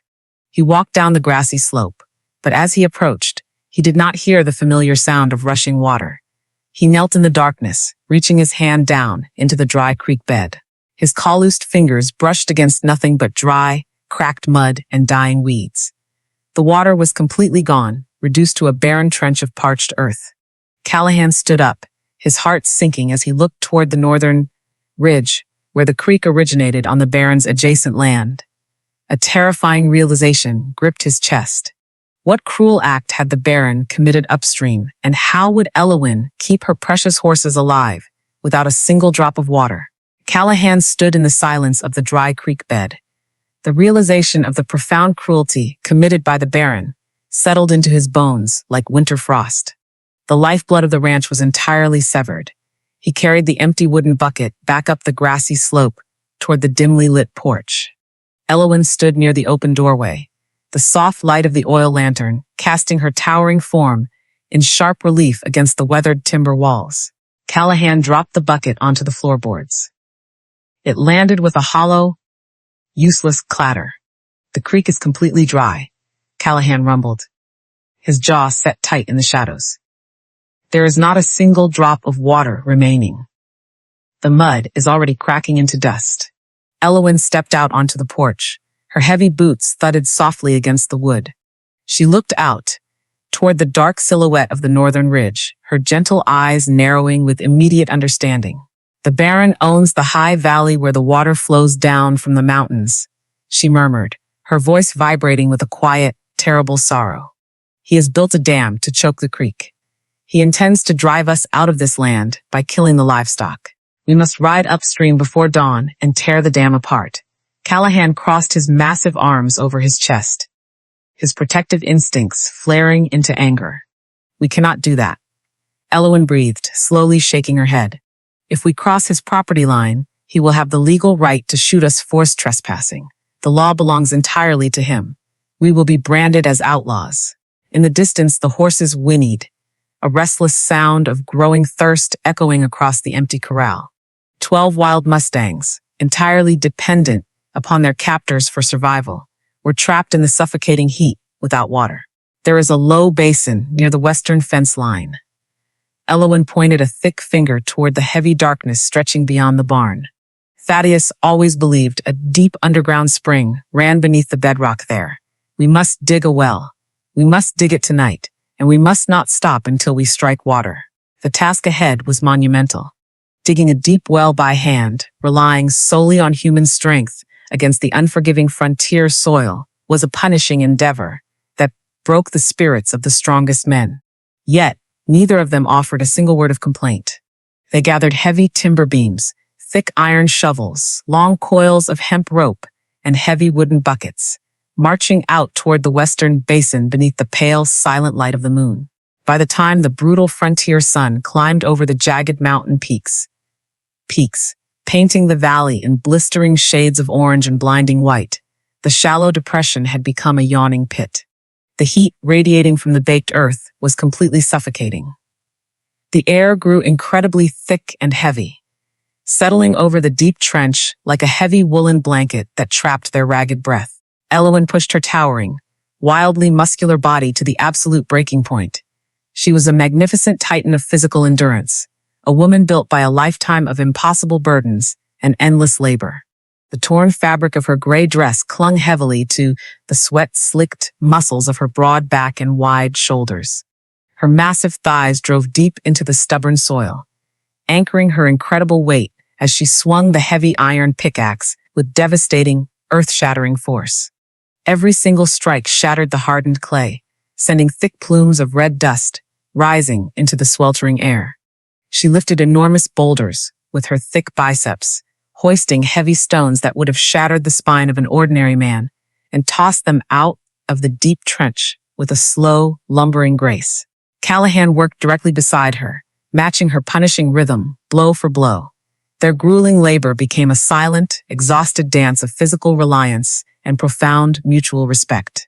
He walked down the grassy slope, but as he approached, he did not hear the familiar sound of rushing water. He knelt in the darkness, reaching his hand down into the dry creek bed. His calloused fingers brushed against nothing but dry, cracked mud and dying weeds. The water was completely gone, reduced to a barren trench of parched earth. Callahan stood up, his heart sinking as he looked toward the northern ridge, where the creek originated on the Baron's adjacent land. A terrifying realization gripped his chest. What cruel act had the Baron committed upstream, and how would Elowyn keep her precious horses alive without a single drop of water? Callahan stood in the silence of the dry creek bed. The realization of the profound cruelty committed by the Baron settled into his bones like winter frost. The lifeblood of the ranch was entirely severed. He carried the empty wooden bucket back up the grassy slope toward the dimly lit porch. Elowyn stood near the open doorway, the soft light of the oil lantern casting her towering form in sharp relief against the weathered timber walls. Callahan dropped the bucket onto the floorboards. It landed with a hollow, useless clatter. "The creek is completely dry," Callahan rumbled, his jaw set tight in the shadows. "There is not a single drop of water remaining. The mud is already cracking into dust." Elowyn stepped out onto the porch. Her heavy boots thudded softly against the wood. She looked out toward the dark silhouette of the northern ridge, her gentle eyes narrowing with immediate understanding. "The Baron owns the high valley where the water flows down from the mountains," she murmured, her voice vibrating with a quiet, terrible sorrow. "He has built a dam to choke the creek. He intends to drive us out of this land by killing the livestock. We must ride upstream before dawn and tear the dam apart." Callahan crossed his massive arms over his chest, his protective instincts flaring into anger. "We cannot do that," Elowyn breathed, slowly shaking her head. "If we cross his property line, he will have the legal right to shoot us for trespassing. The law belongs entirely to him. We will be branded as outlaws." In the distance, the horses whinnied, a restless sound of growing thirst echoing across the empty corral. 12 wild mustangs, entirely dependent upon their captors for survival, were trapped in the suffocating heat without water. "There is a low basin near the western fence line." Elowyn pointed a thick finger toward the heavy darkness stretching beyond the barn. "Thaddeus always believed a deep underground spring ran beneath the bedrock there. We must dig a well. We must dig it tonight, and we must not stop until we strike water." The task ahead was monumental. Digging a deep well by hand, relying solely on human strength against the unforgiving frontier soil, was a punishing endeavor that broke the spirits of the strongest men. Yet, neither of them offered a single word of complaint. They gathered heavy timber beams, thick iron shovels, long coils of hemp rope, and heavy wooden buckets, marching out toward the western basin beneath the pale, silent light of the moon. By the time the brutal frontier sun climbed over the jagged mountain peaks, painting the valley in blistering shades of orange and blinding white, the shallow depression had become a yawning pit. The heat radiating from the baked earth was completely suffocating. The air grew incredibly thick and heavy, settling over the deep trench like a heavy woolen blanket that trapped their ragged breath. Elowyn pushed her towering, wildly muscular body to the absolute breaking point. She was a magnificent titan of physical endurance, a woman built by a lifetime of impossible burdens and endless labor. The torn fabric of her gray dress clung heavily to the sweat-slicked muscles of her broad back and wide shoulders. Her massive thighs drove deep into the stubborn soil, anchoring her incredible weight as she swung the heavy iron pickaxe with devastating, earth-shattering force. Every single strike shattered the hardened clay, sending thick plumes of red dust rising into the sweltering air. She lifted enormous boulders with her thick biceps, hoisting heavy stones that would have shattered the spine of an ordinary man, and tossed them out of the deep trench with a slow, lumbering grace. Callahan worked directly beside her, matching her punishing rhythm, blow for blow. Their grueling labor became a silent, exhausted dance of physical reliance and profound mutual respect.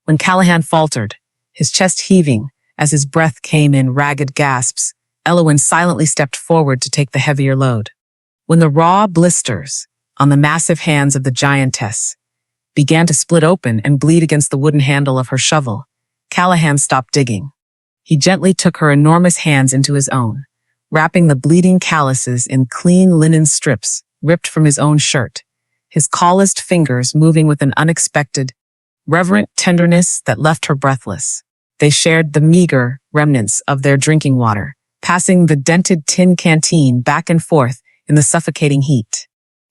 When Callahan faltered, his chest heaving as his breath came in ragged gasps, Elowyn silently stepped forward to take the heavier load. When the raw blisters on the massive hands of the giantess began to split open and bleed against the wooden handle of her shovel, Callahan stopped digging. He gently took her enormous hands into his own, wrapping the bleeding calluses in clean linen strips ripped from his own shirt, his calloused fingers moving with an unexpected, reverent tenderness that left her breathless. They shared the meager remnants of their drinking water, passing the dented tin canteen back and forth in the suffocating heat.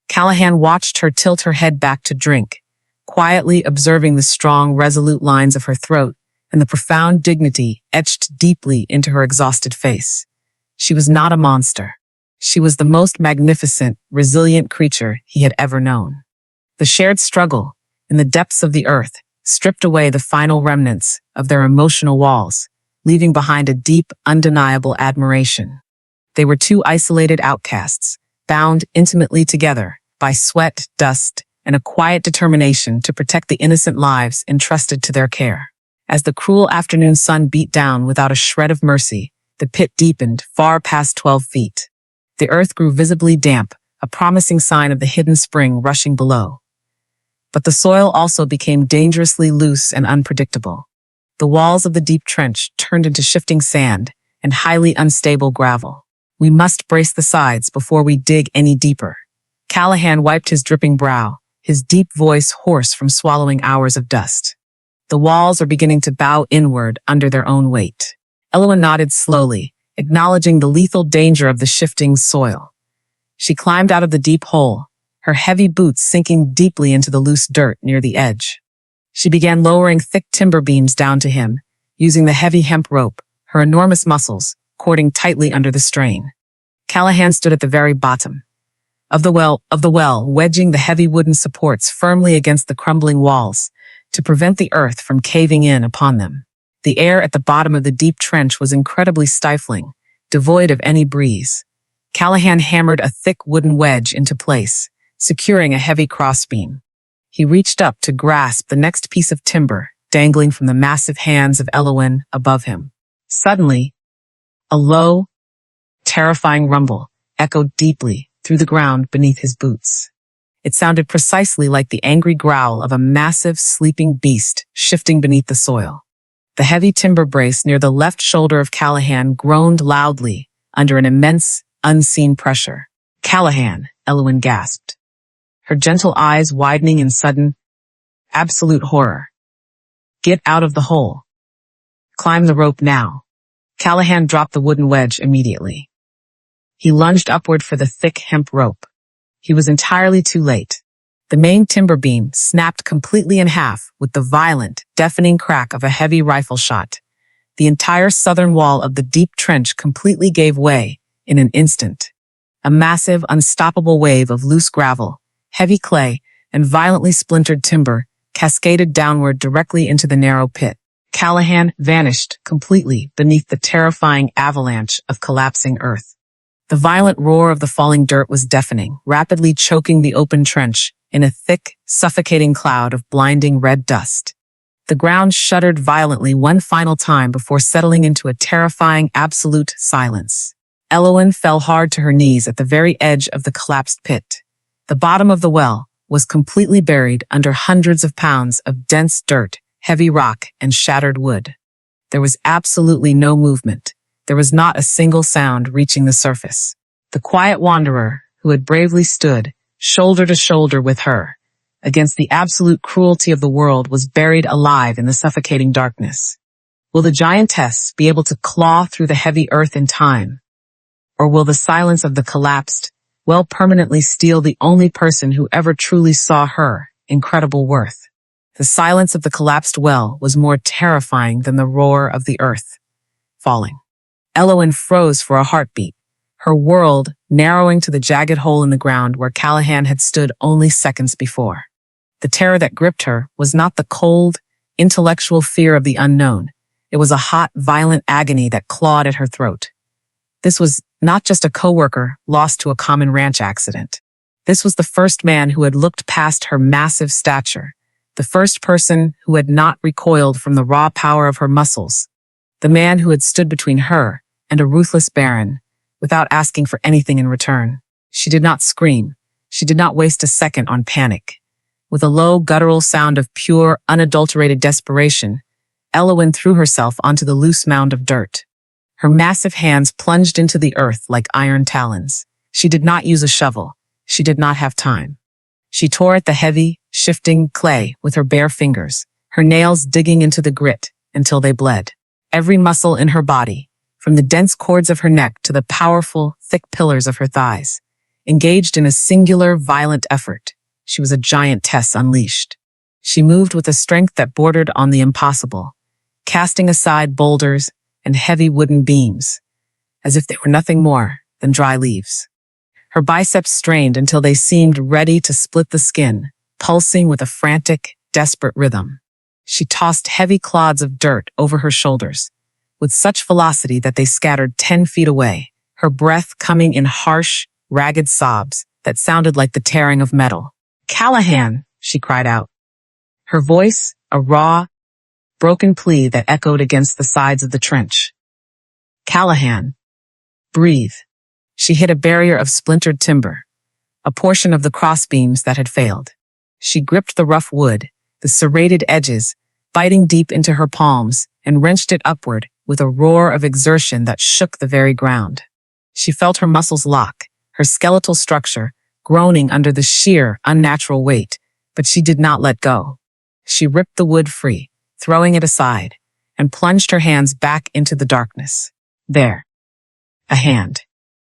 Callahan watched her tilt her head back to drink, quietly observing the strong, resolute lines of her throat and the profound dignity etched deeply into her exhausted face. She was not a monster. She was the most magnificent, resilient creature he had ever known. The shared struggle in the depths of the earth stripped away the final remnants of their emotional walls, leaving behind a deep, undeniable admiration. They were two isolated outcasts, bound intimately together by sweat, dust, and a quiet determination to protect the innocent lives entrusted to their care. As the cruel afternoon sun beat down without a shred of mercy, the pit deepened far past 12 feet. The earth grew visibly damp, a promising sign of the hidden spring rushing below. But the soil also became dangerously loose and unpredictable. The walls of the deep trench turned into shifting sand and highly unstable gravel. "We must brace the sides before we dig any deeper." Callahan wiped his dripping brow, his deep voice hoarse from swallowing hours of dust. "The walls are beginning to bow inward under their own weight." Elowyn nodded slowly, acknowledging the lethal danger of the shifting soil. She climbed out of the deep hole, her heavy boots sinking deeply into the loose dirt near the edge. She began lowering thick timber beams down to him, using the heavy hemp rope, her enormous muscles cording tightly under the strain. Callahan stood at the very bottom of the well, wedging the heavy wooden supports firmly against the crumbling walls to prevent the earth from caving in upon them. The air at the bottom of the deep trench was incredibly stifling, devoid of any breeze. Callahan hammered a thick wooden wedge into place, securing a heavy crossbeam. He reached up to grasp the next piece of timber, dangling from the massive hands of Elowyn above him. Suddenly, a low, terrifying rumble echoed deeply through the ground beneath his boots. It sounded precisely like the angry growl of a massive, sleeping beast shifting beneath the soil. The heavy timber brace near the left shoulder of Callahan groaned loudly under an immense, unseen pressure. "Callahan," Elowyn gasped, her gentle eyes widening in sudden, absolute horror. "Get out of the hole. Climb the rope now." Callahan dropped the wooden wedge immediately. He lunged upward for the thick hemp rope. He was entirely too late. The main timber beam snapped completely in half with the violent, deafening crack of a heavy rifle shot. The entire southern wall of the deep trench completely gave way in an instant. A massive, unstoppable wave of loose gravel, heavy clay, and violently splintered timber cascaded downward directly into the narrow pit. Callahan vanished completely beneath the terrifying avalanche of collapsing earth. The violent roar of the falling dirt was deafening, rapidly choking the open trench in a thick, suffocating cloud of blinding red dust. The ground shuddered violently one final time before settling into a terrifying, absolute silence. Elowyn fell hard to her knees at the very edge of the collapsed pit. The bottom of the well was completely buried under hundreds of pounds of dense dirt, heavy rock, and shattered wood. There was absolutely no movement. There was not a single sound reaching the surface. The quiet wanderer, who had bravely stood, shoulder to shoulder with her, against the absolute cruelty of the world, was buried alive in the suffocating darkness. Will the giantess be able to claw through the heavy earth in time? Or will the silence of the collapsed well permanently steal the only person who ever truly saw her incredible worth? The silence of the collapsed well was more terrifying than the roar of the earth falling. Elowyn froze for a heartbeat, her world narrowing to the jagged hole in the ground where Callahan had stood only seconds before. The terror that gripped her was not the cold, intellectual fear of the unknown. It was a hot, violent agony that clawed at her throat. This was not just a coworker lost to a common ranch accident. This was the first man who had looked past her massive stature, the first person who had not recoiled from the raw power of her muscles, the man who had stood between her and a ruthless baron without asking for anything in return. She did not scream. She did not waste a second on panic. With a low, guttural sound of pure, unadulterated desperation, Elowyn threw herself onto the loose mound of dirt. Her massive hands plunged into the earth like iron talons. She did not use a shovel. She did not have time. She tore at the heavy, shifting clay with her bare fingers, her nails digging into the grit until they bled. Every muscle in her body, from the dense cords of her neck to the powerful, thick pillars of her thighs, engaged in a singular, violent effort. She was a giantess unleashed. She moved with a strength that bordered on the impossible, casting aside boulders and heavy wooden beams, as if they were nothing more than dry leaves. Her biceps strained until they seemed ready to split the skin, pulsing with a frantic, desperate rhythm. She tossed heavy clods of dirt over her shoulders, with such velocity that they scattered 10 feet away, her breath coming in harsh, ragged sobs that sounded like the tearing of metal. "Callahan!" she cried out. Her voice, a raw, broken plea that echoed against the sides of the trench. "Callahan! Breathe." She hit a barrier of splintered timber, a portion of the crossbeams that had failed. She gripped the rough wood, the serrated edges, biting deep into her palms, and wrenched it upward with a roar of exertion that shook the very ground. She felt her muscles lock, her skeletal structure groaning under the sheer, unnatural weight, but she did not let go. She ripped the wood free, throwing it aside, and plunged her hands back into the darkness. There. A hand.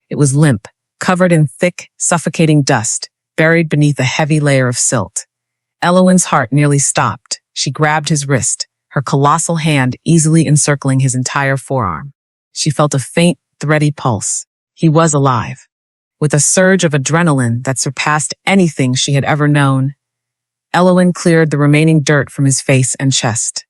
It was limp, covered in thick, suffocating dust, buried beneath a heavy layer of silt. Elowyn's heart nearly stopped. She grabbed his wrist, her colossal hand easily encircling his entire forearm. She felt a faint, thready pulse. He was alive. With a surge of adrenaline that surpassed anything she had ever known, Elowyn cleared the remaining dirt from his face and chest.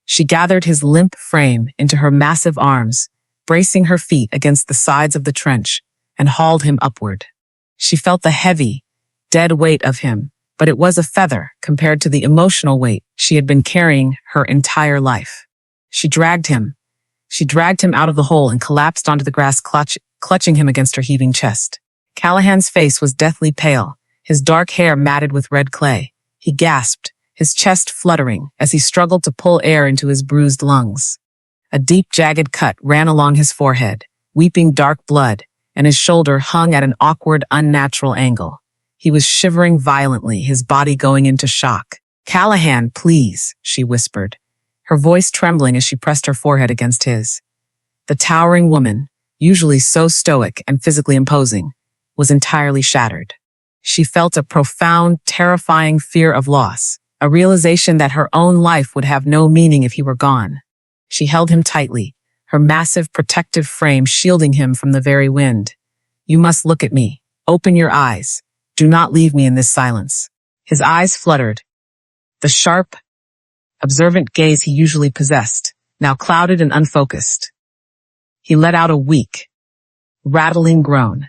She gathered his limp frame into her massive arms, bracing her feet against the sides of the trench, and hauled him upward. She felt the heavy, dead weight of him, but it was a feather compared to the emotional weight she had been carrying her entire life. She dragged him out of the hole and collapsed onto the grass, clutching him against her heaving chest. Callahan's face was deathly pale, his dark hair matted with red clay. He gasped, his chest fluttering as he struggled to pull air into his bruised lungs. A deep, jagged cut ran along his forehead, weeping dark blood, and his shoulder hung at an awkward, unnatural angle. He was shivering violently, his body going into shock. "Callahan, please," she whispered, her voice trembling as she pressed her forehead against his. The towering woman, usually so stoic and physically imposing, was entirely shattered. She felt a profound, terrifying fear of loss, a realization that her own life would have no meaning if he were gone. She held him tightly, her massive protective frame shielding him from the very wind. "You must look at me. Open your eyes. Do not leave me in this silence." His eyes fluttered. The sharp, observant gaze he usually possessed, now clouded and unfocused. He let out a weak, rattling groan.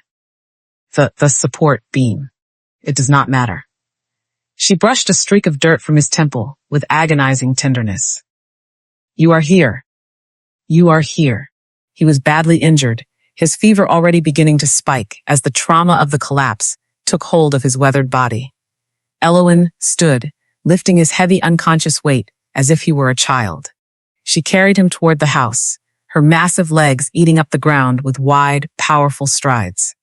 The support beam. It does not matter. She brushed a streak of dirt from his temple with agonizing tenderness. "You are here. You are here." He was badly injured, his fever already beginning to spike as the trauma of the collapse took hold of his weathered body. Elowyn stood, lifting his heavy unconscious weight as if he were a child. She carried him toward the house, her massive legs eating up the ground with wide, powerful strides.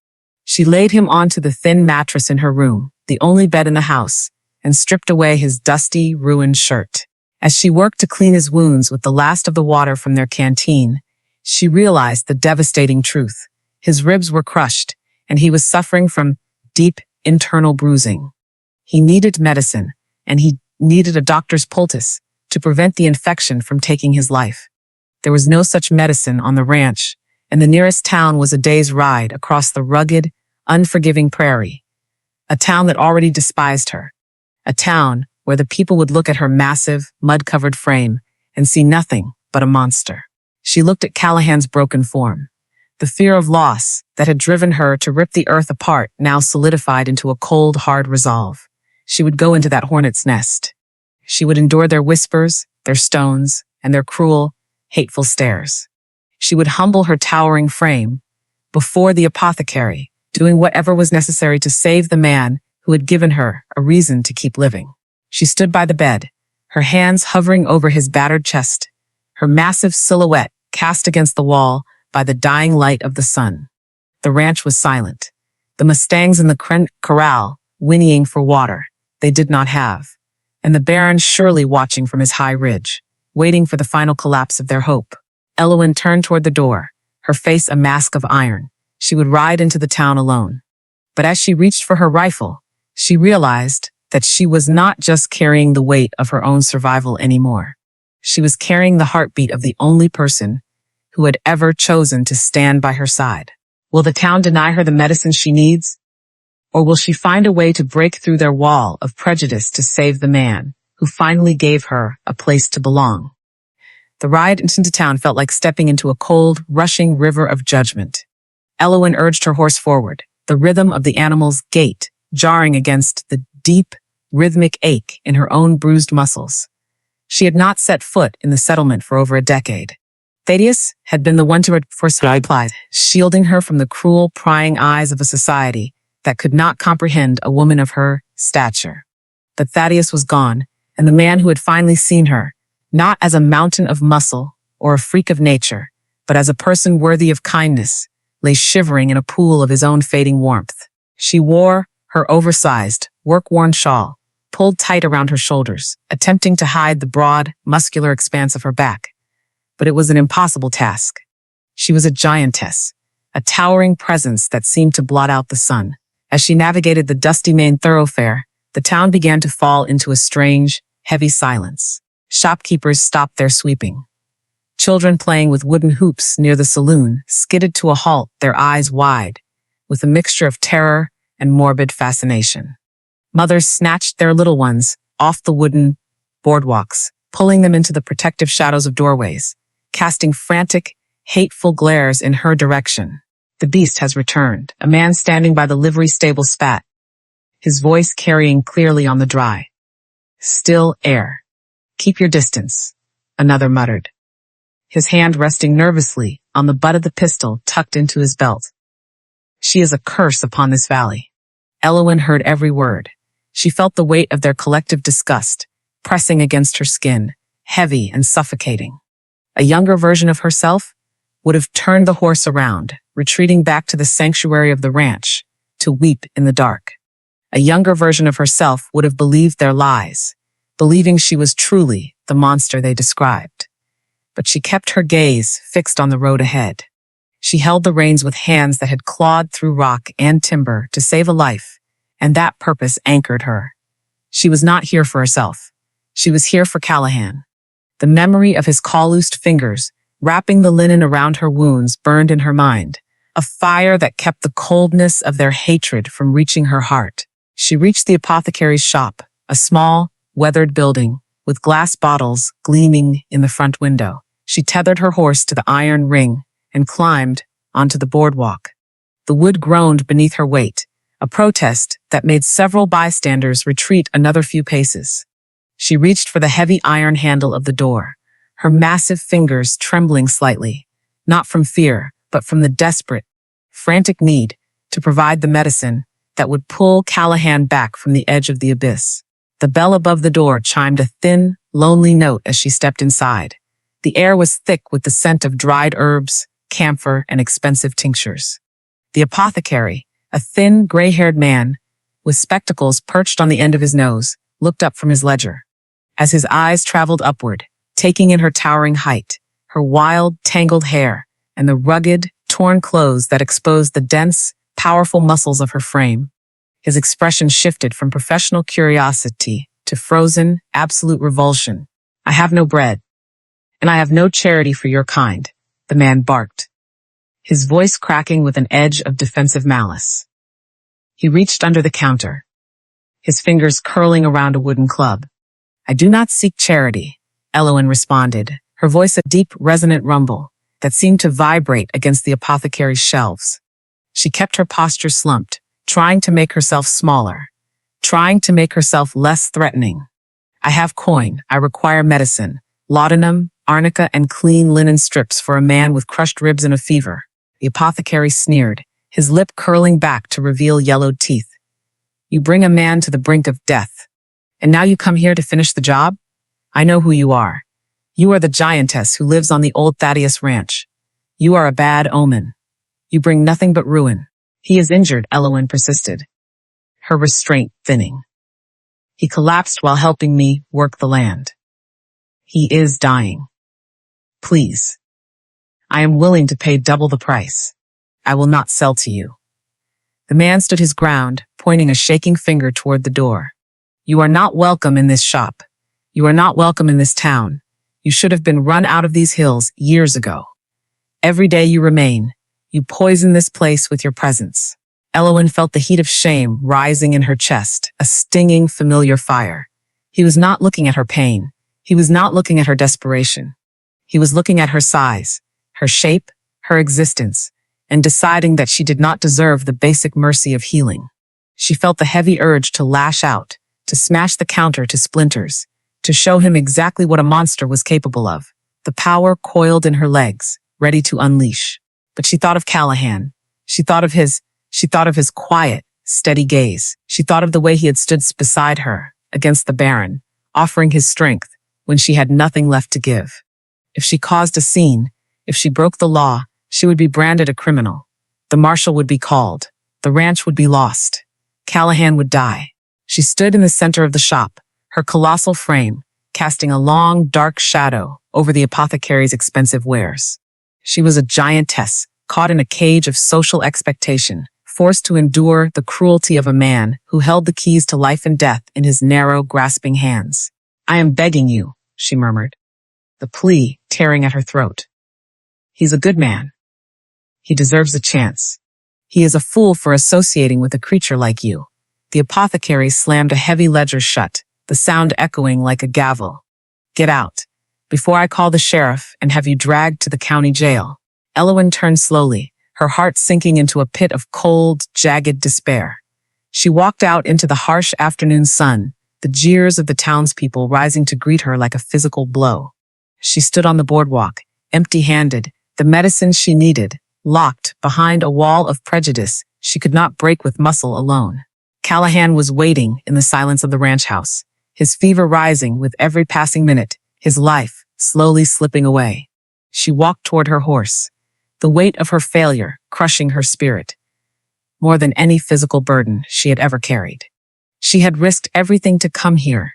She laid him onto the thin mattress in her room, the only bed in the house, and stripped away his dusty, ruined shirt. As she worked to clean his wounds with the last of the water from their canteen, she realized the devastating truth. His ribs were crushed, and he was suffering from deep internal bruising. He needed medicine, and he needed a doctor's poultice to prevent the infection from taking his life. There was no such medicine on the ranch, and the nearest town was a day's ride across the rugged, unforgiving prairie. A town that already despised her. A town where the people would look at her massive, mud-covered frame and see nothing but a monster. She looked at Callahan's broken form. The fear of loss that had driven her to rip the earth apart now solidified into a cold, hard resolve. She would go into that hornet's nest. She would endure their whispers, their stones, and their cruel, hateful stares. She would humble her towering frame before the apothecary, doing whatever was necessary to save the man who had given her a reason to keep living. She stood by the bed, her hands hovering over his battered chest, her massive silhouette cast against the wall by the dying light of the sun. The ranch was silent. The mustangs in the corral whinnying for water they did not have, and the Baron surely watching from his high ridge, waiting for the final collapse of their hope. Eowyn turned toward the door, her face a mask of iron. She would ride into the town alone. But as she reached for her rifle, she realized that she was not just carrying the weight of her own survival anymore. She was carrying the heartbeat of the only person who had ever chosen to stand by her side. Will the town deny her the medicine she needs? Or will she find a way to break through their wall of prejudice to save the man who finally gave her a place to belong? The ride into town felt like stepping into a cold, rushing river of judgment. Eowyn urged her horse forward, the rhythm of the animal's gait jarring against the deep, rhythmic ache in her own bruised muscles. She had not set foot in the settlement for over a decade. Thaddeus had been the one to supply, shielding her from the cruel, prying eyes of a society that could not comprehend a woman of her stature. But Thaddeus was gone, and the man who had finally seen her, not as a mountain of muscle or a freak of nature, but as a person worthy of kindness, lay shivering in a pool of his own fading warmth. She wore her oversized, work-worn shawl, pulled tight around her shoulders, attempting to hide the broad, muscular expanse of her back. But it was an impossible task. She was a giantess, a towering presence that seemed to blot out the sun. As she navigated the dusty main thoroughfare, the town began to fall into a strange, heavy silence. Shopkeepers stopped their sweeping. Children playing with wooden hoops near the saloon skidded to a halt, their eyes wide, with a mixture of terror and morbid fascination. Mothers snatched their little ones off the wooden boardwalks, pulling them into the protective shadows of doorways, casting frantic, hateful glares in her direction. The beast has returned. A man standing by the livery stable spat, his voice carrying clearly on the dry, still air. Keep your distance, another muttered, his hand resting nervously on the butt of the pistol tucked into his belt. She is a curse upon this valley. Eowyn heard every word. She felt the weight of their collective disgust pressing against her skin, heavy and suffocating. A younger version of herself would have turned the horse around, retreating back to the sanctuary of the ranch to weep in the dark. A younger version of herself would have believed their lies, believing she was truly the monster they described. But she kept her gaze fixed on the road ahead. She held the reins with hands that had clawed through rock and timber to save a life, and that purpose anchored her. She was not here for herself. She was here for Callahan. The memory of his calloused fingers wrapping the linen around her wounds burned in her mind, a fire that kept the coldness of their hatred from reaching her heart. She reached the apothecary's shop, a small, weathered building with glass bottles gleaming in the front window. She tethered her horse to the iron ring and climbed onto the boardwalk. The wood groaned beneath her weight, a protest that made several bystanders retreat another few paces. She reached for the heavy iron handle of the door, her massive fingers trembling slightly, not from fear, but from the desperate, frantic need to provide the medicine that would pull Callahan back from the edge of the abyss. The bell above the door chimed a thin, lonely note as she stepped inside. The air was thick with the scent of dried herbs, camphor, and expensive tinctures. The apothecary, a thin, gray-haired man with spectacles perched on the end of his nose, looked up from his ledger. As his eyes traveled upward, taking in her towering height, her wild, tangled hair, and the rugged, torn clothes that exposed the dense, powerful muscles of her frame, his expression shifted from professional curiosity to frozen, absolute revulsion. "I have no bread, and I have no charity for your kind," the man barked, his voice cracking with an edge of defensive malice. He reached under the counter, his fingers curling around a wooden club. "I do not seek charity," Eowyn responded, her voice a deep, resonant rumble that seemed to vibrate against the apothecary's shelves. She kept her posture slumped, trying to make herself smaller, trying to make herself less threatening. I have coin. I require medicine. Laudanum, arnica, and clean linen strips for a man with crushed ribs and a fever. The apothecary sneered, his lip curling back to reveal yellowed teeth. You bring a man to the brink of death. And now you come here to finish the job? I know who you are. You are the giantess who lives on the old Thaddeus ranch. You are a bad omen. You bring nothing but ruin. He is injured, Elowen persisted, her restraint thinning. He collapsed while helping me work the land. He is dying. Please. I am willing to pay double the price. I will not sell to you. The man stood his ground, pointing a shaking finger toward the door. You are not welcome in this shop. You are not welcome in this town. You should have been run out of these hills years ago. Every day you remain, you poison this place with your presence. Elowen felt the heat of shame rising in her chest, a stinging, familiar fire. He was not looking at her pain. He was not looking at her desperation. He was looking at her size, her shape, her existence, and deciding that she did not deserve the basic mercy of healing. She felt the heavy urge to lash out, to smash the counter to splinters, to show him exactly what a monster was capable of. The power coiled in her legs, ready to unleash. But she thought of Callahan. She thought of his quiet, steady gaze. She thought of the way he had stood beside her, against the Baron, offering his strength when she had nothing left to give. If she caused a scene, if she broke the law, she would be branded a criminal. The marshal would be called. The ranch would be lost. Callahan would die. She stood in the center of the shop, her colossal frame casting a long, dark shadow over the apothecary's expensive wares. She was a giantess, caught in a cage of social expectation, forced to endure the cruelty of a man who held the keys to life and death in his narrow, grasping hands. I am begging you, she murmured, the plea tearing at her throat. He's a good man. He deserves a chance. He is a fool for associating with a creature like you. The apothecary slammed a heavy ledger shut, the sound echoing like a gavel. Get out, before I call the sheriff and have you dragged to the county jail. Elowen turned slowly, her heart sinking into a pit of cold, jagged despair. She walked out into the harsh afternoon sun, the jeers of the townspeople rising to greet her like a physical blow. She stood on the boardwalk, empty-handed, the medicine she needed, locked behind a wall of prejudice she could not break with muscle alone. Callahan was waiting in the silence of the ranch house, his fever rising with every passing minute, his life slowly slipping away. She walked toward her horse, the weight of her failure crushing her spirit, more than any physical burden she had ever carried. She had risked everything to come here,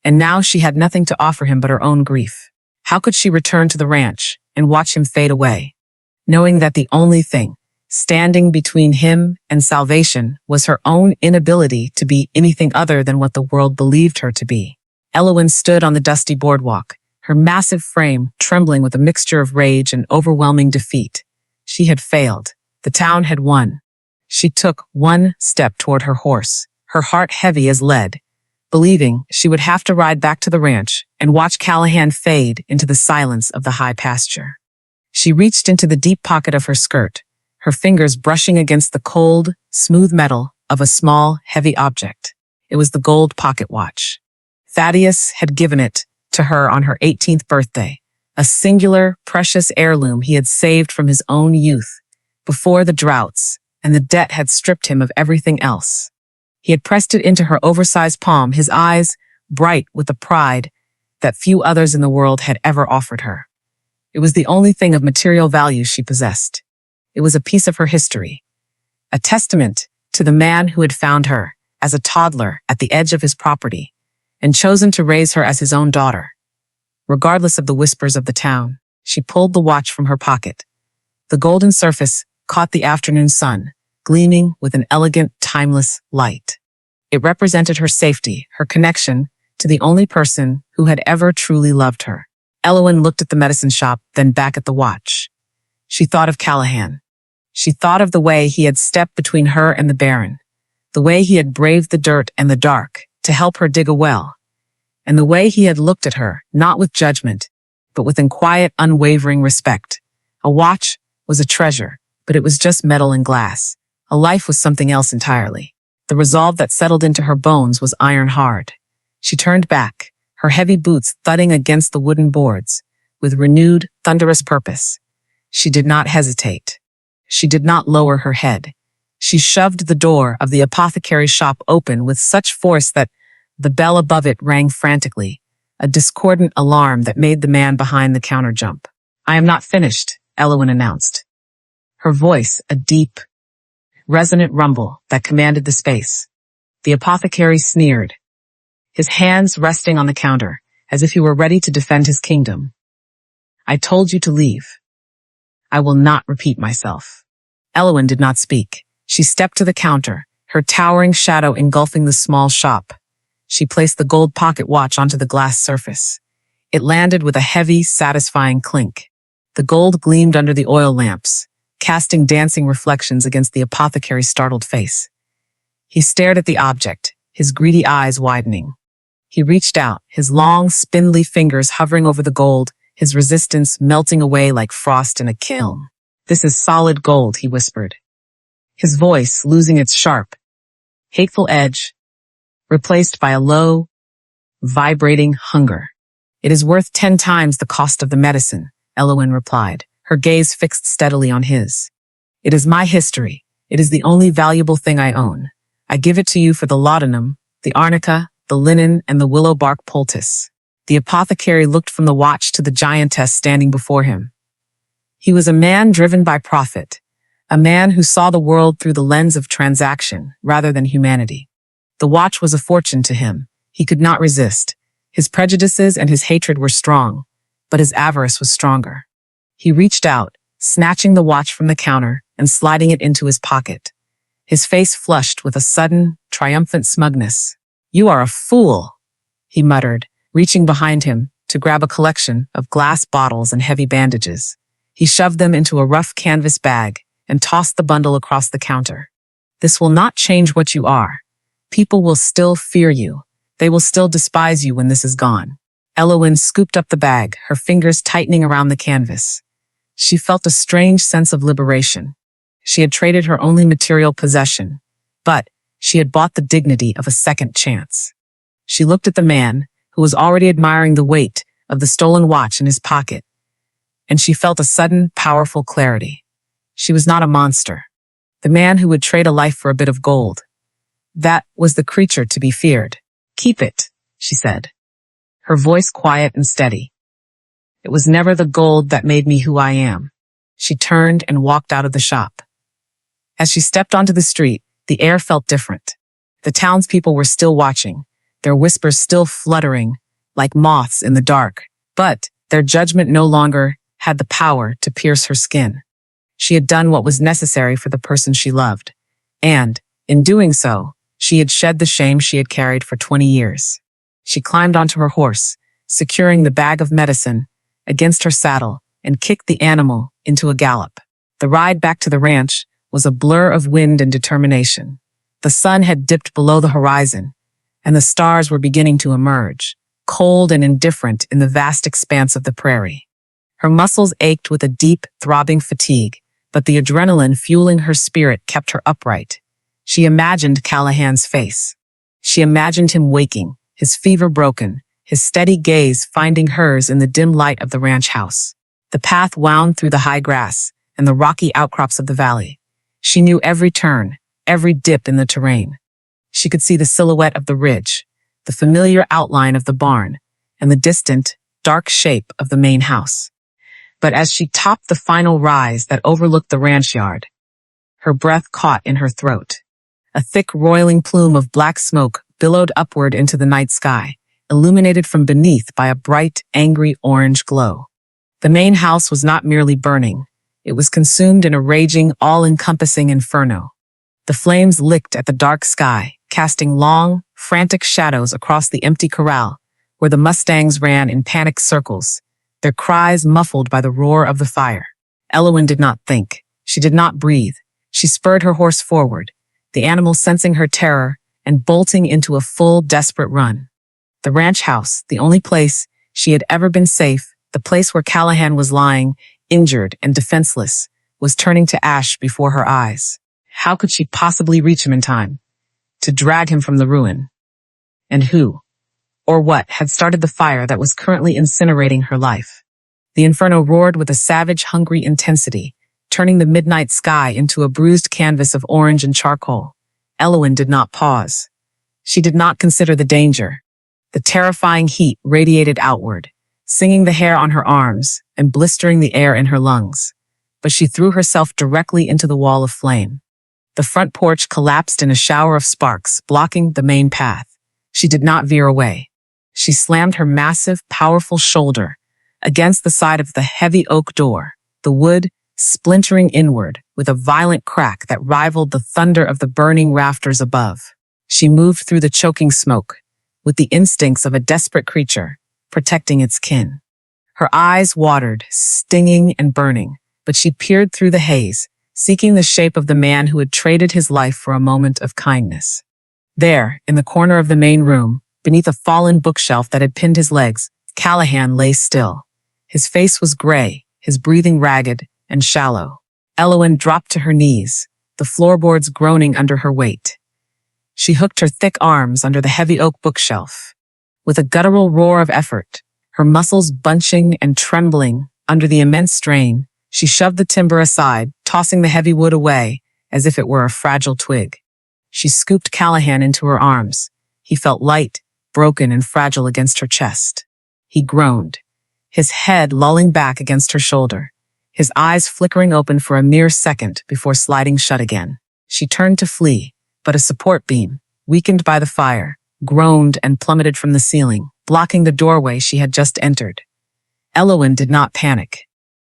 and now she had nothing to offer him but her own grief. How could she return to the ranch and watch him fade away, knowing that the only thing standing between him and salvation was her own inability to be anything other than what the world believed her to be? Elowen stood on the dusty boardwalk, her massive frame trembling with a mixture of rage and overwhelming defeat. She had failed. The town had won. She took one step toward her horse, her heart heavy as lead, believing she would have to ride back to the ranch and watch Callahan fade into the silence of the high pasture. She reached into the deep pocket of her skirt, her fingers brushing against the cold, smooth metal of a small, heavy object. It was the gold pocket watch. Thaddeus had given it to her on her 18th birthday, a singular, precious heirloom he had saved from his own youth, before the droughts and the debt had stripped him of everything else. He had pressed it into her oversized palm, his eyes bright with the pride that few others in the world had ever offered her. It was the only thing of material value she possessed. It was a piece of her history, a testament to the man who had found her as a toddler at the edge of his property and chosen to raise her as his own daughter. Regardless of the whispers of the town, she pulled the watch from her pocket. The golden surface caught the afternoon sun, gleaming with an elegant, timeless light. It represented her safety, her connection to the only person who had ever truly loved her. Elowen looked at the medicine shop, then back at the watch. She thought of Callahan. She thought of the way he had stepped between her and the Baron, the way he had braved the dirt and the dark to help her dig a well, and the way he had looked at her, not with judgment, but with quiet, unwavering respect. A watch was a treasure, but it was just metal and glass. A life was something else entirely. The resolve that settled into her bones was iron hard. She turned back, her heavy boots thudding against the wooden boards, with renewed, thunderous purpose. She did not hesitate. She did not lower her head. She shoved the door of the apothecary's shop open with such force that the bell above it rang frantically, a discordant alarm that made the man behind the counter jump. "I am not finished," Elowen announced. Her voice a deep, resonant rumble that commanded the space. The apothecary sneered, his hands resting on the counter, as if he were ready to defend his kingdom. "I told you to leave. I will not repeat myself." Elowen did not speak. She stepped to the counter, her towering shadow engulfing the small shop. She placed the gold pocket watch onto the glass surface. It landed with a heavy, satisfying clink. The gold gleamed under the oil lamps, casting dancing reflections against the apothecary's startled face. He stared at the object, his greedy eyes widening. He reached out, his long, spindly fingers hovering over the gold, his resistance melting away like frost in a kiln. "This is solid gold," he whispered, his voice losing its sharp, hateful edge, replaced by a low, vibrating hunger. "It is worth 10 times the cost of the medicine," Elowen replied, her gaze fixed steadily on his. "It is my history. It is the only valuable thing I own. I give it to you for the laudanum, the arnica, the linen, and the willow bark poultice." The apothecary looked from the watch to the giantess standing before him. He was a man driven by profit, a man who saw the world through the lens of transaction rather than humanity. The watch was a fortune to him. He could not resist. His prejudices and his hatred were strong, but his avarice was stronger. He reached out, snatching the watch from the counter and sliding it into his pocket. His face flushed with a sudden, triumphant smugness. "You are a fool," he muttered, reaching behind him to grab a collection of glass bottles and heavy bandages. He shoved them into a rough canvas bag and tossed the bundle across the counter. "This will not change what you are. People will still fear you. They will still despise you when this is gone." Elowen scooped up the bag, her fingers tightening around the canvas. She felt a strange sense of liberation. She had traded her only material possession, but she had bought the dignity of a second chance. She looked at the man, who was already admiring the weight of the stolen watch in his pocket, and she felt a sudden, powerful clarity. She was not a monster. The man who would trade a life for a bit of gold. That was the creature to be feared. "Keep it," she said, her voice quiet and steady. "It was never the gold that made me who I am." She turned and walked out of the shop. As she stepped onto the street, the air felt different. The townspeople were still watching, their whispers still fluttering like moths in the dark, but their judgment no longer had the power to pierce her skin. She had done what was necessary for the person she loved, and, in doing so, she had shed the shame she had carried for 20 years. She climbed onto her horse, securing the bag of medicine against her saddle, and kicked the animal into a gallop. The ride back to the ranch was a blur of wind and determination. The sun had dipped below the horizon, and the stars were beginning to emerge, cold and indifferent in the vast expanse of the prairie. Her muscles ached with a deep, throbbing fatigue, but the adrenaline fueling her spirit kept her upright. She imagined Callahan's face. She imagined him waking, his fever broken, his steady gaze finding hers in the dim light of the ranch house. The path wound through the high grass and the rocky outcrops of the valley. She knew every turn, every dip in the terrain. She could see the silhouette of the ridge, the familiar outline of the barn, and the distant, dark shape of the main house. But as she topped the final rise that overlooked the ranch yard, her breath caught in her throat. A thick, roiling plume of black smoke billowed upward into the night sky, illuminated from beneath by a bright, angry orange glow. The main house was not merely burning. It was consumed in a raging, all-encompassing inferno. The flames licked at the dark sky, casting long, frantic shadows across the empty corral, where the mustangs ran in panicked circles, their cries muffled by the roar of the fire. Elowen did not think. She did not breathe. She spurred her horse forward, the animal sensing her terror and bolting into a full, desperate run. The ranch house, the only place she had ever been safe, the place where Callahan was lying, injured and defenseless, was turning to ash before her eyes. How could she possibly reach him in time to drag him from the ruin? And who? or what had started the fire that was currently incinerating her life. The inferno roared with a savage, hungry intensity, turning the midnight sky into a bruised canvas of orange and charcoal. Elowen did not pause. She did not consider the danger. The terrifying heat radiated outward, singing the hair on her arms and blistering the air in her lungs. But she threw herself directly into the wall of flame. The front porch collapsed in a shower of sparks, blocking the main path. She did not veer away. She slammed her massive, powerful shoulder against the side of the heavy oak door, the wood splintering inward with a violent crack that rivaled the thunder of the burning rafters above. She moved through the choking smoke, with the instincts of a desperate creature, protecting its kin. Her eyes watered, stinging and burning, but she peered through the haze, seeking the shape of the man who had traded his life for a moment of kindness. There, in the corner of the main room, beneath a fallen bookshelf that had pinned his legs, Callahan lay still. His face was gray, his breathing ragged and shallow. Elowen dropped to her knees, the floorboards groaning under her weight. She hooked her thick arms under the heavy oak bookshelf. With a guttural roar of effort, her muscles bunching and trembling under the immense strain, she shoved the timber aside, tossing the heavy wood away as if it were a fragile twig. She scooped Callahan into her arms. He felt light, broken, and fragile against her chest. He groaned, his head lolling back against her shoulder, his eyes flickering open for a mere second before sliding shut again. She turned to flee, but a support beam, weakened by the fire, groaned and plummeted from the ceiling, blocking the doorway she had just entered. Elowen did not panic.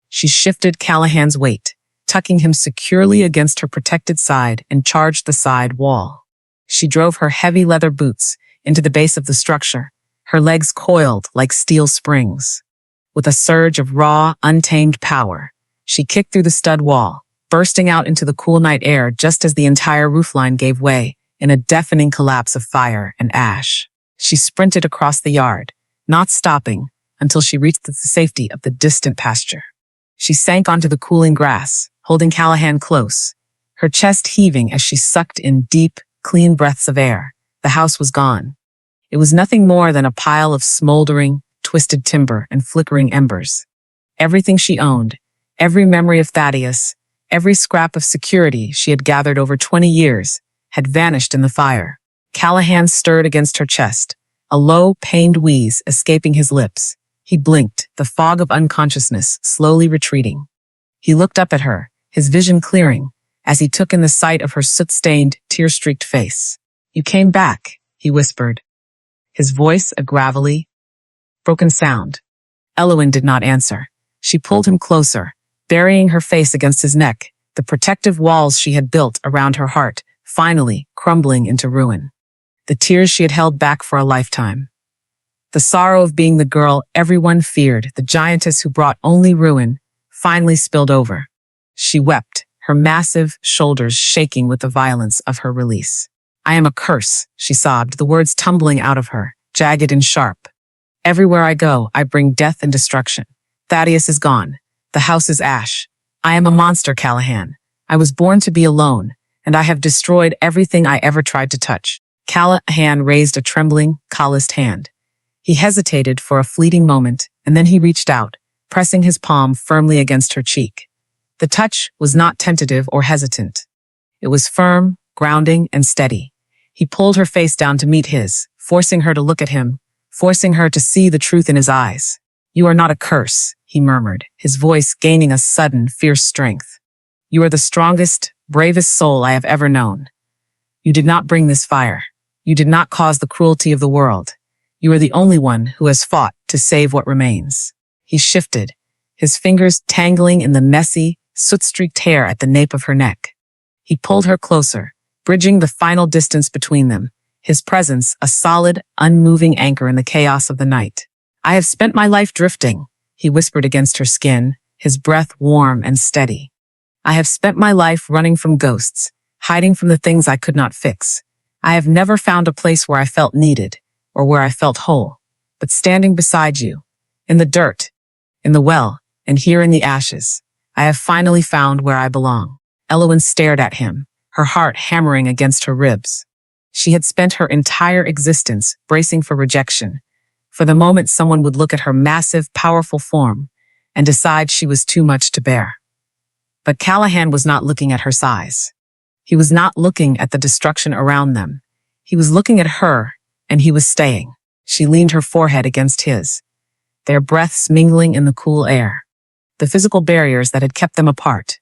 She shifted Callahan's weight, tucking him securely against her protected side, and charged the side wall. She drove her heavy leather boots into the base of the structure, her legs coiled like steel springs. With a surge of raw, untamed power, she kicked through the stud wall, bursting out into the cool night air just as the entire roofline gave way in a deafening collapse of fire and ash. She sprinted across the yard, not stopping until she reached the safety of the distant pasture. She sank onto the cooling grass, holding Callahan close, her chest heaving as she sucked in deep, clean breaths of air. The house was gone. It was nothing more than a pile of smoldering, twisted timber and flickering embers. Everything she owned, every memory of Thaddeus, every scrap of security she had gathered over 20 years, had vanished in the fire. Callahan stirred against her chest, a low, pained wheeze escaping his lips. He blinked, the fog of unconsciousness slowly retreating. He looked up at her, his vision clearing, as he took in the sight of her soot-stained, tear-streaked face. "You came back," he whispered, his voice a gravelly, broken sound. Elowen did not answer. She pulled him closer, burying her face against his neck, the protective walls she had built around her heart, finally crumbling into ruin. The tears she had held back for a lifetime. The sorrow of being the girl everyone feared, the giantess who brought only ruin, finally spilled over. She wept, her massive shoulders shaking with the violence of her release. "I am a curse," she sobbed, the words tumbling out of her, jagged and sharp. "Everywhere I go, I bring death and destruction. Thaddeus is gone. The house is ash. I am a monster, Callahan. I was born to be alone, and I have destroyed everything I ever tried to touch." Callahan raised a trembling, calloused hand. He hesitated for a fleeting moment, and then he reached out, pressing his palm firmly against her cheek. The touch was not tentative or hesitant. It was firm, grounding, and steady. He pulled her face down to meet his, forcing her to look at him, forcing her to see the truth in his eyes. "You are not a curse," he murmured, his voice gaining a sudden, fierce strength. "You are the strongest, bravest soul I have ever known. You did not bring this fire. You did not cause the cruelty of the world. You are the only one who has fought to save what remains." He shifted, his fingers tangling in the messy, soot-streaked hair at the nape of her neck. He pulled her closer, bridging the final distance between them, his presence a solid, unmoving anchor in the chaos of the night. "I have spent my life drifting," he whispered against her skin, his breath warm and steady. "I have spent my life running from ghosts, hiding from the things I could not fix. I have never found a place where I felt needed, or where I felt whole. But standing beside you, in the dirt, in the well, and here in the ashes, I have finally found where I belong." Elowen stared at him, her heart hammering against her ribs. She had spent her entire existence bracing for rejection, For the moment, someone would look at her massive, powerful form and decide she was too much to bear. But Callahan was not looking at her size. He was not looking at the destruction around them. He was looking at her, and he was staying. She leaned her forehead against his, their breaths mingling in the cool air. The physical barriers that had kept them apart.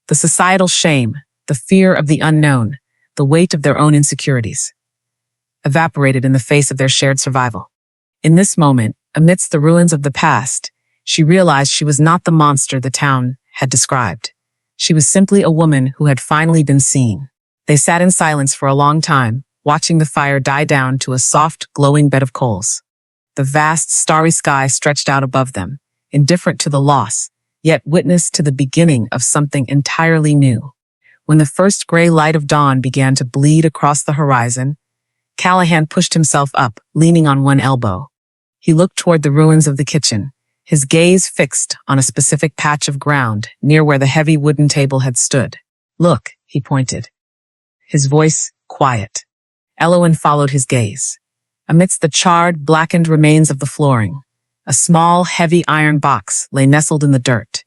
The societal shame, the fear of the unknown, the weight of their own insecurities, evaporated in the face of their shared survival. In this moment, amidst the ruins of the past, she realized she was not the monster the town had described. She was simply a woman who had finally been seen. They sat in silence for a long time, watching the fire die down to a soft, glowing bed of coals. The vast, starry sky stretched out above them, indifferent to the loss, yet witness to the beginning of something entirely new. When the first gray light of dawn began to bleed across the horizon, Callahan pushed himself up, leaning on one elbow. He looked toward the ruins of the kitchen, his gaze fixed on a specific patch of ground near where the heavy wooden table had stood. "Look," he pointed, his voice quiet. Elowen followed his gaze. Amidst the charred, blackened remains of the flooring, a small, heavy iron box lay nestled in the dirt.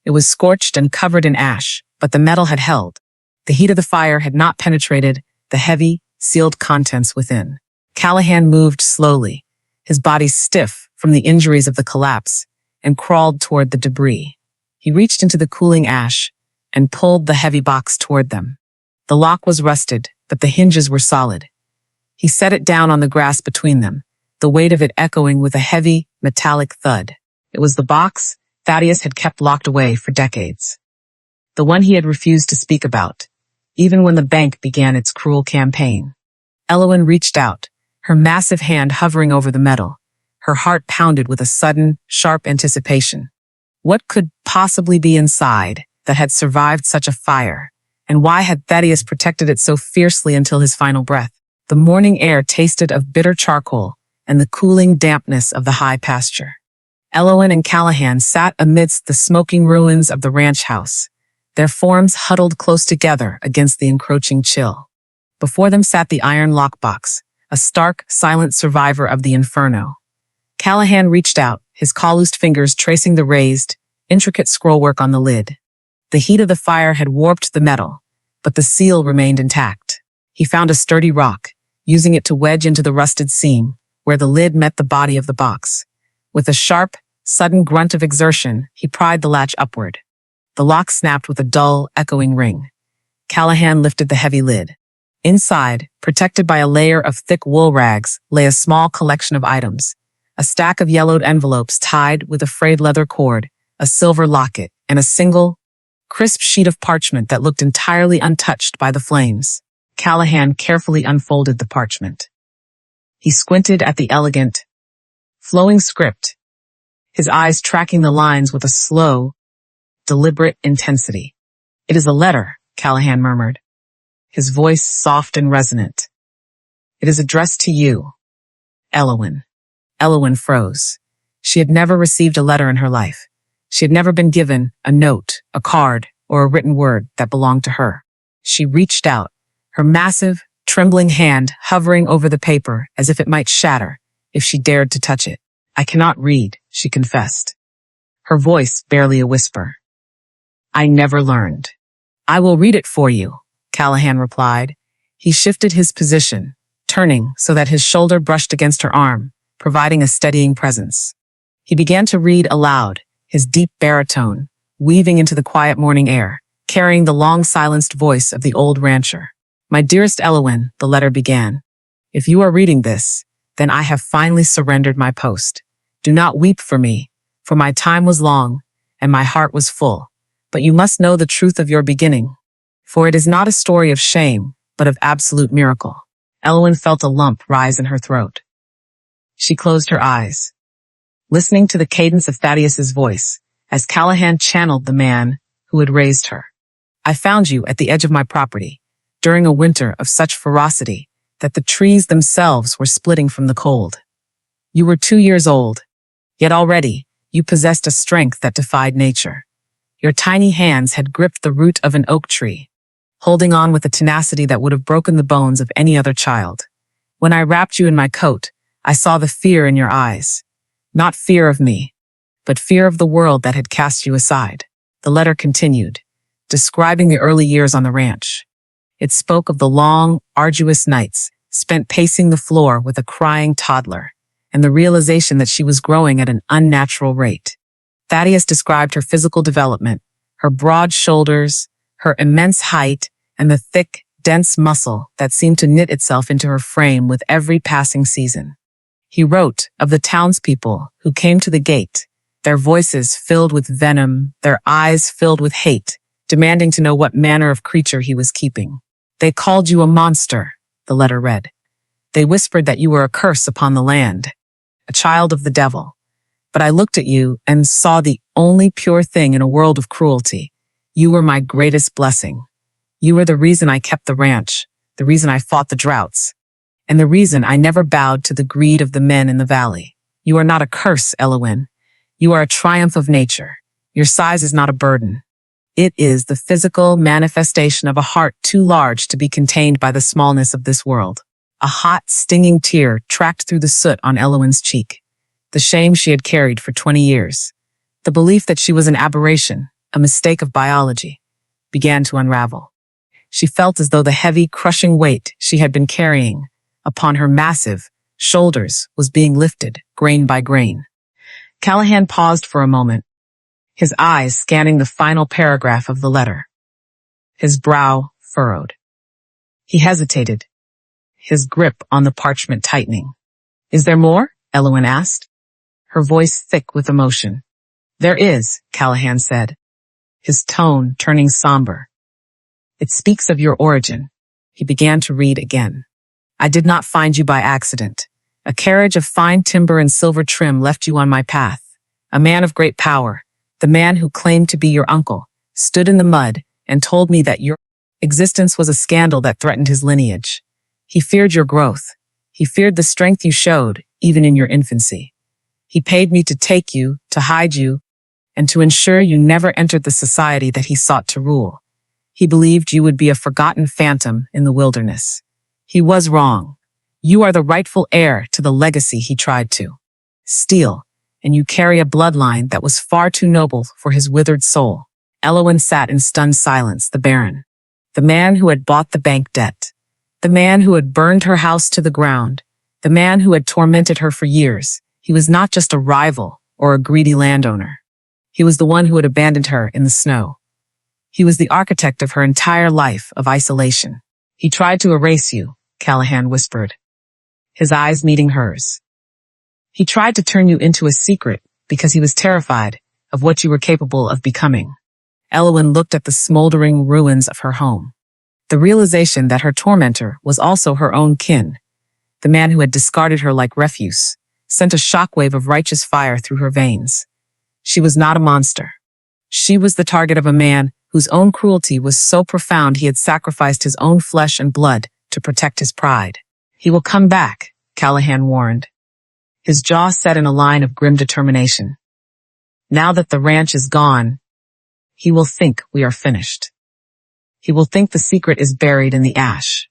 It was scorched and covered in ash, but the metal had held. The heat of the fire had not penetrated the heavy, sealed contents within. Callahan moved slowly, his body stiff from the injuries of the collapse, and crawled toward the debris. He reached into the cooling ash and pulled the heavy box toward them. The lock was rusted, but the hinges were solid. He set it down on the grass between them, the weight of it echoing with a heavy, metallic thud. It was the box Thaddeus had kept locked away for decades. The one he had refused to speak about, even when the bank began its cruel campaign. Elowen reached out, her massive hand hovering over the metal. Her heart pounded with a sudden, sharp anticipation. What could possibly be inside that had survived such a fire? And why had Thaddeus protected it so fiercely until his final breath? The morning air tasted of bitter charcoal and the cooling dampness of the high pasture. Elowen and Callahan sat amidst the smoking ruins of the ranch house, their forms huddled close together against the encroaching chill. Before them sat the iron lockbox, a stark, silent survivor of the inferno. Callahan reached out, his calloused fingers tracing the raised, intricate scrollwork on the lid. The heat of the fire had warped the metal, but the seal remained intact. He found a sturdy rock, using it to wedge into the rusted seam, where the lid met the body of the box. With a sharp, sudden grunt of exertion, he pried the latch upward. The lock snapped with a dull, echoing ring. Callahan lifted the heavy lid. Inside, protected by a layer of thick wool rags, lay a small collection of items. A stack of yellowed envelopes tied with a frayed leather cord, a silver locket, and a single, crisp sheet of parchment that looked entirely untouched by the flames. Callahan carefully unfolded the parchment. He squinted at the elegant, flowing script, his eyes tracking the lines with a slow, deliberate intensity. "It is a letter," Callahan murmured, his voice soft and resonant. "It is addressed to you, Elowen." Elowen froze. She had never received a letter in her life. She had never been given a note, a card, or a written word that belonged to her. She reached out, her massive, trembling hand hovering over the paper as if it might shatter if she dared to touch it. "I cannot read," she confessed, her voice barely a whisper. "I never learned." "I will read it for you," Callahan replied. He shifted his position, turning so that his shoulder brushed against her arm, providing a steadying presence. He began to read aloud, his deep baritone weaving into the quiet morning air, carrying the long-silenced voice of the old rancher. "My dearest Elowen," the letter began, "if you are reading this, then I have finally surrendered my post. Do not weep for me, for my time was long, and my heart was full. But you must know the truth of your beginning, for it is not a story of shame, but of absolute miracle." Elowen felt a lump rise in her throat. She closed her eyes, listening to the cadence of Thaddeus's voice as Callahan channeled the man who had raised her. "I found you at the edge of my property, during a winter of such ferocity that the trees themselves were splitting from the cold. You were 2 years old, yet already you possessed a strength that defied nature. Your tiny hands had gripped the root of an oak tree, holding on with a tenacity that would have broken the bones of any other child. When I wrapped you in my coat, I saw the fear in your eyes. Not fear of me, but fear of the world that had cast you aside. The letter continued, describing the early years on the ranch. It spoke of the long, arduous nights spent pacing the floor with a crying toddler, and the realization that she was growing at an unnatural rate. Thaddeus described her physical development, her broad shoulders, her immense height, and the thick, dense muscle that seemed to knit itself into her frame with every passing season. He wrote of the townspeople who came to the gate, their voices filled with venom, their eyes filled with hate, demanding to know what manner of creature he was keeping. They called you a monster, the letter read. They whispered that you were a curse upon the land, a child of the devil. But I looked at you and saw the only pure thing in a world of cruelty. You were my greatest blessing. You were the reason I kept the ranch, the reason I fought the droughts, and the reason I never bowed to the greed of the men in the valley. You are not a curse, Eowyn. You are a triumph of nature. Your size is not a burden. It is the physical manifestation of a heart too large to be contained by the smallness of this world. A hot, stinging tear tracked through the soot on Eowyn's cheek. The shame she had carried for 20 years, the belief that she was an aberration, a mistake of biology, began to unravel. She felt as though the heavy, crushing weight she had been carrying upon her massive shoulders was being lifted, grain by grain. Callahan paused for a moment, his eyes scanning the final paragraph of the letter. His brow furrowed. He hesitated, his grip on the parchment tightening. Is there more? Eowyn asked, her voice thick with emotion. There is, Callahan said, his tone turning somber. It speaks of your origin. He began to read again. I did not find you by accident. A carriage of fine timber and silver trim left you on my path. A man of great power, the man who claimed to be your uncle, stood in the mud and told me that your existence was a scandal that threatened his lineage. He feared your growth. He feared the strength you showed, even in your infancy. He paid me to take you, to hide you, and to ensure you never entered the society that he sought to rule. He believed you would be a forgotten phantom in the wilderness. He was wrong. You are the rightful heir to the legacy he tried to steal, and you carry a bloodline that was far too noble for his withered soul. Eowyn sat in stunned silence, the Baron, the man who had bought the bank debt, the man who had burned her house to the ground, the man who had tormented her for years. He was not just a rival or a greedy landowner. He was the one who had abandoned her in the snow. He was the architect of her entire life of isolation. He tried to erase you, Callahan whispered, his eyes meeting hers. He tried to turn you into a secret because he was terrified of what you were capable of becoming. Eowyn looked at the smoldering ruins of her home. The realization that her tormentor was also her own kin, the man who had discarded her like refuse, sent a shockwave of righteous fire through her veins. She was not a monster. She was the target of a man whose own cruelty was so profound he had sacrificed his own flesh and blood to protect his pride. He will come back, Callahan warned, his jaw set in a line of grim determination. Now that the ranch is gone, he will think we are finished. He will think the secret is buried in the ash.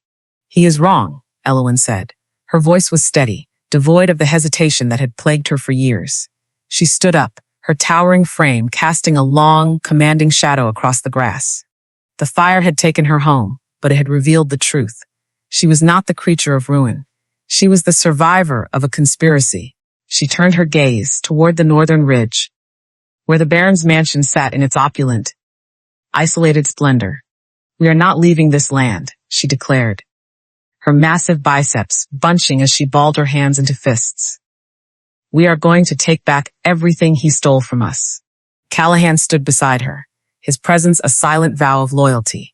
He is wrong, Eowyn said. Her voice was steady, devoid of the hesitation that had plagued her for years. She stood up, her towering frame casting a long, commanding shadow across the grass. The fire had taken her home, but it had revealed the truth. She was not the creature of ruin. She was the survivor of a conspiracy. She turned her gaze toward the northern ridge, where the Baron's mansion sat in its opulent, isolated splendor. We are not leaving this land, she declared, her massive biceps bunching as she balled her hands into fists. We are going to take back everything he stole from us. Callahan stood beside her, his presence a silent vow of loyalty.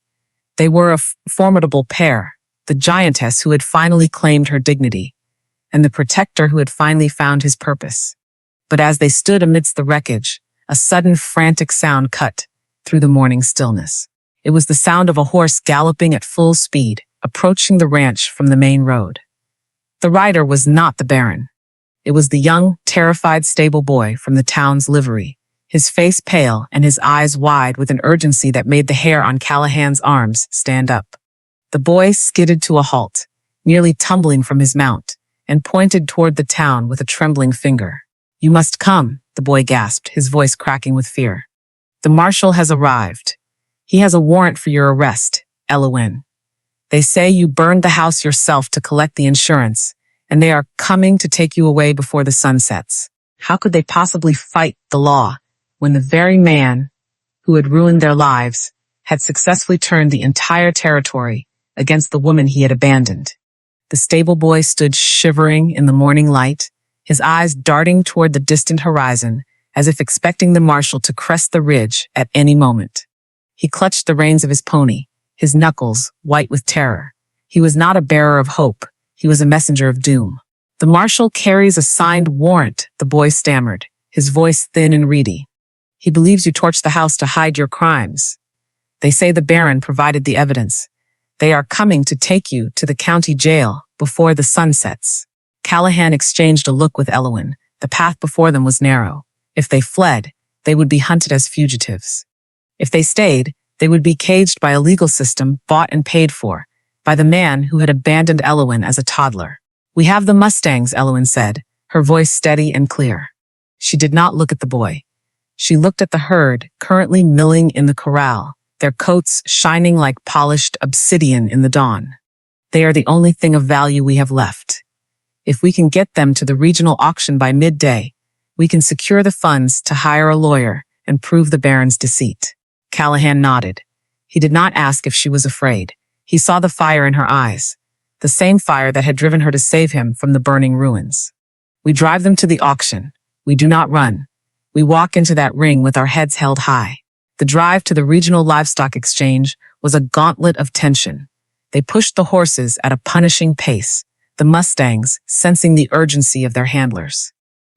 They were a formidable pair, the giantess who had finally claimed her dignity, and the protector who had finally found his purpose. But as they stood amidst the wreckage, a sudden frantic sound cut through the morning stillness. It was the sound of a horse galloping at full speed, approaching the ranch from the main road. The rider was not the Baron. It was the young, terrified stable boy from the town's livery, his face pale and his eyes wide with an urgency that made the hair on Callahan's arms stand up. The boy skidded to a halt, nearly tumbling from his mount, and pointed toward the town with a trembling finger. "You must come," the boy gasped, his voice cracking with fear. "The marshal has arrived. He has a warrant for your arrest, Elowin. They say you burned the house yourself to collect the insurance, and they are coming to take you away before the sun sets." How could they possibly fight the law when the very man who had ruined their lives had successfully turned the entire territory against the woman he had abandoned? The stable boy stood shivering in the morning light, his eyes darting toward the distant horizon, as if expecting the marshal to crest the ridge at any moment. He clutched the reins of his pony, his knuckles white with terror. He was not a bearer of hope, he was a messenger of doom. "The marshal carries a signed warrant," the boy stammered, his voice thin and reedy. "He believes you torched the house to hide your crimes. They say the Baron provided the evidence. They are coming to take you to the county jail before the sun sets." Callahan exchanged a look with Elowin. The path before them was narrow. If they fled, they would be hunted as fugitives. If they stayed, they would be caged by a legal system bought and paid for by the man who had abandoned Elowin as a toddler. "We have the mustangs," Elowin said, her voice steady and clear. She did not look at the boy. She looked at the herd currently milling in the corral, their coats shining like polished obsidian in the dawn. "They are the only thing of value we have left. If we can get them to the regional auction by midday, we can secure the funds to hire a lawyer and prove the Baron's deceit." Callahan nodded. He did not ask if she was afraid. He saw the fire in her eyes, the same fire that had driven her to save him from the burning ruins. "We drive them to the auction. We do not run. We walk into that ring with our heads held high." The drive to the regional livestock exchange was a gauntlet of tension. They pushed the horses at a punishing pace, the mustangs sensing the urgency of their handlers.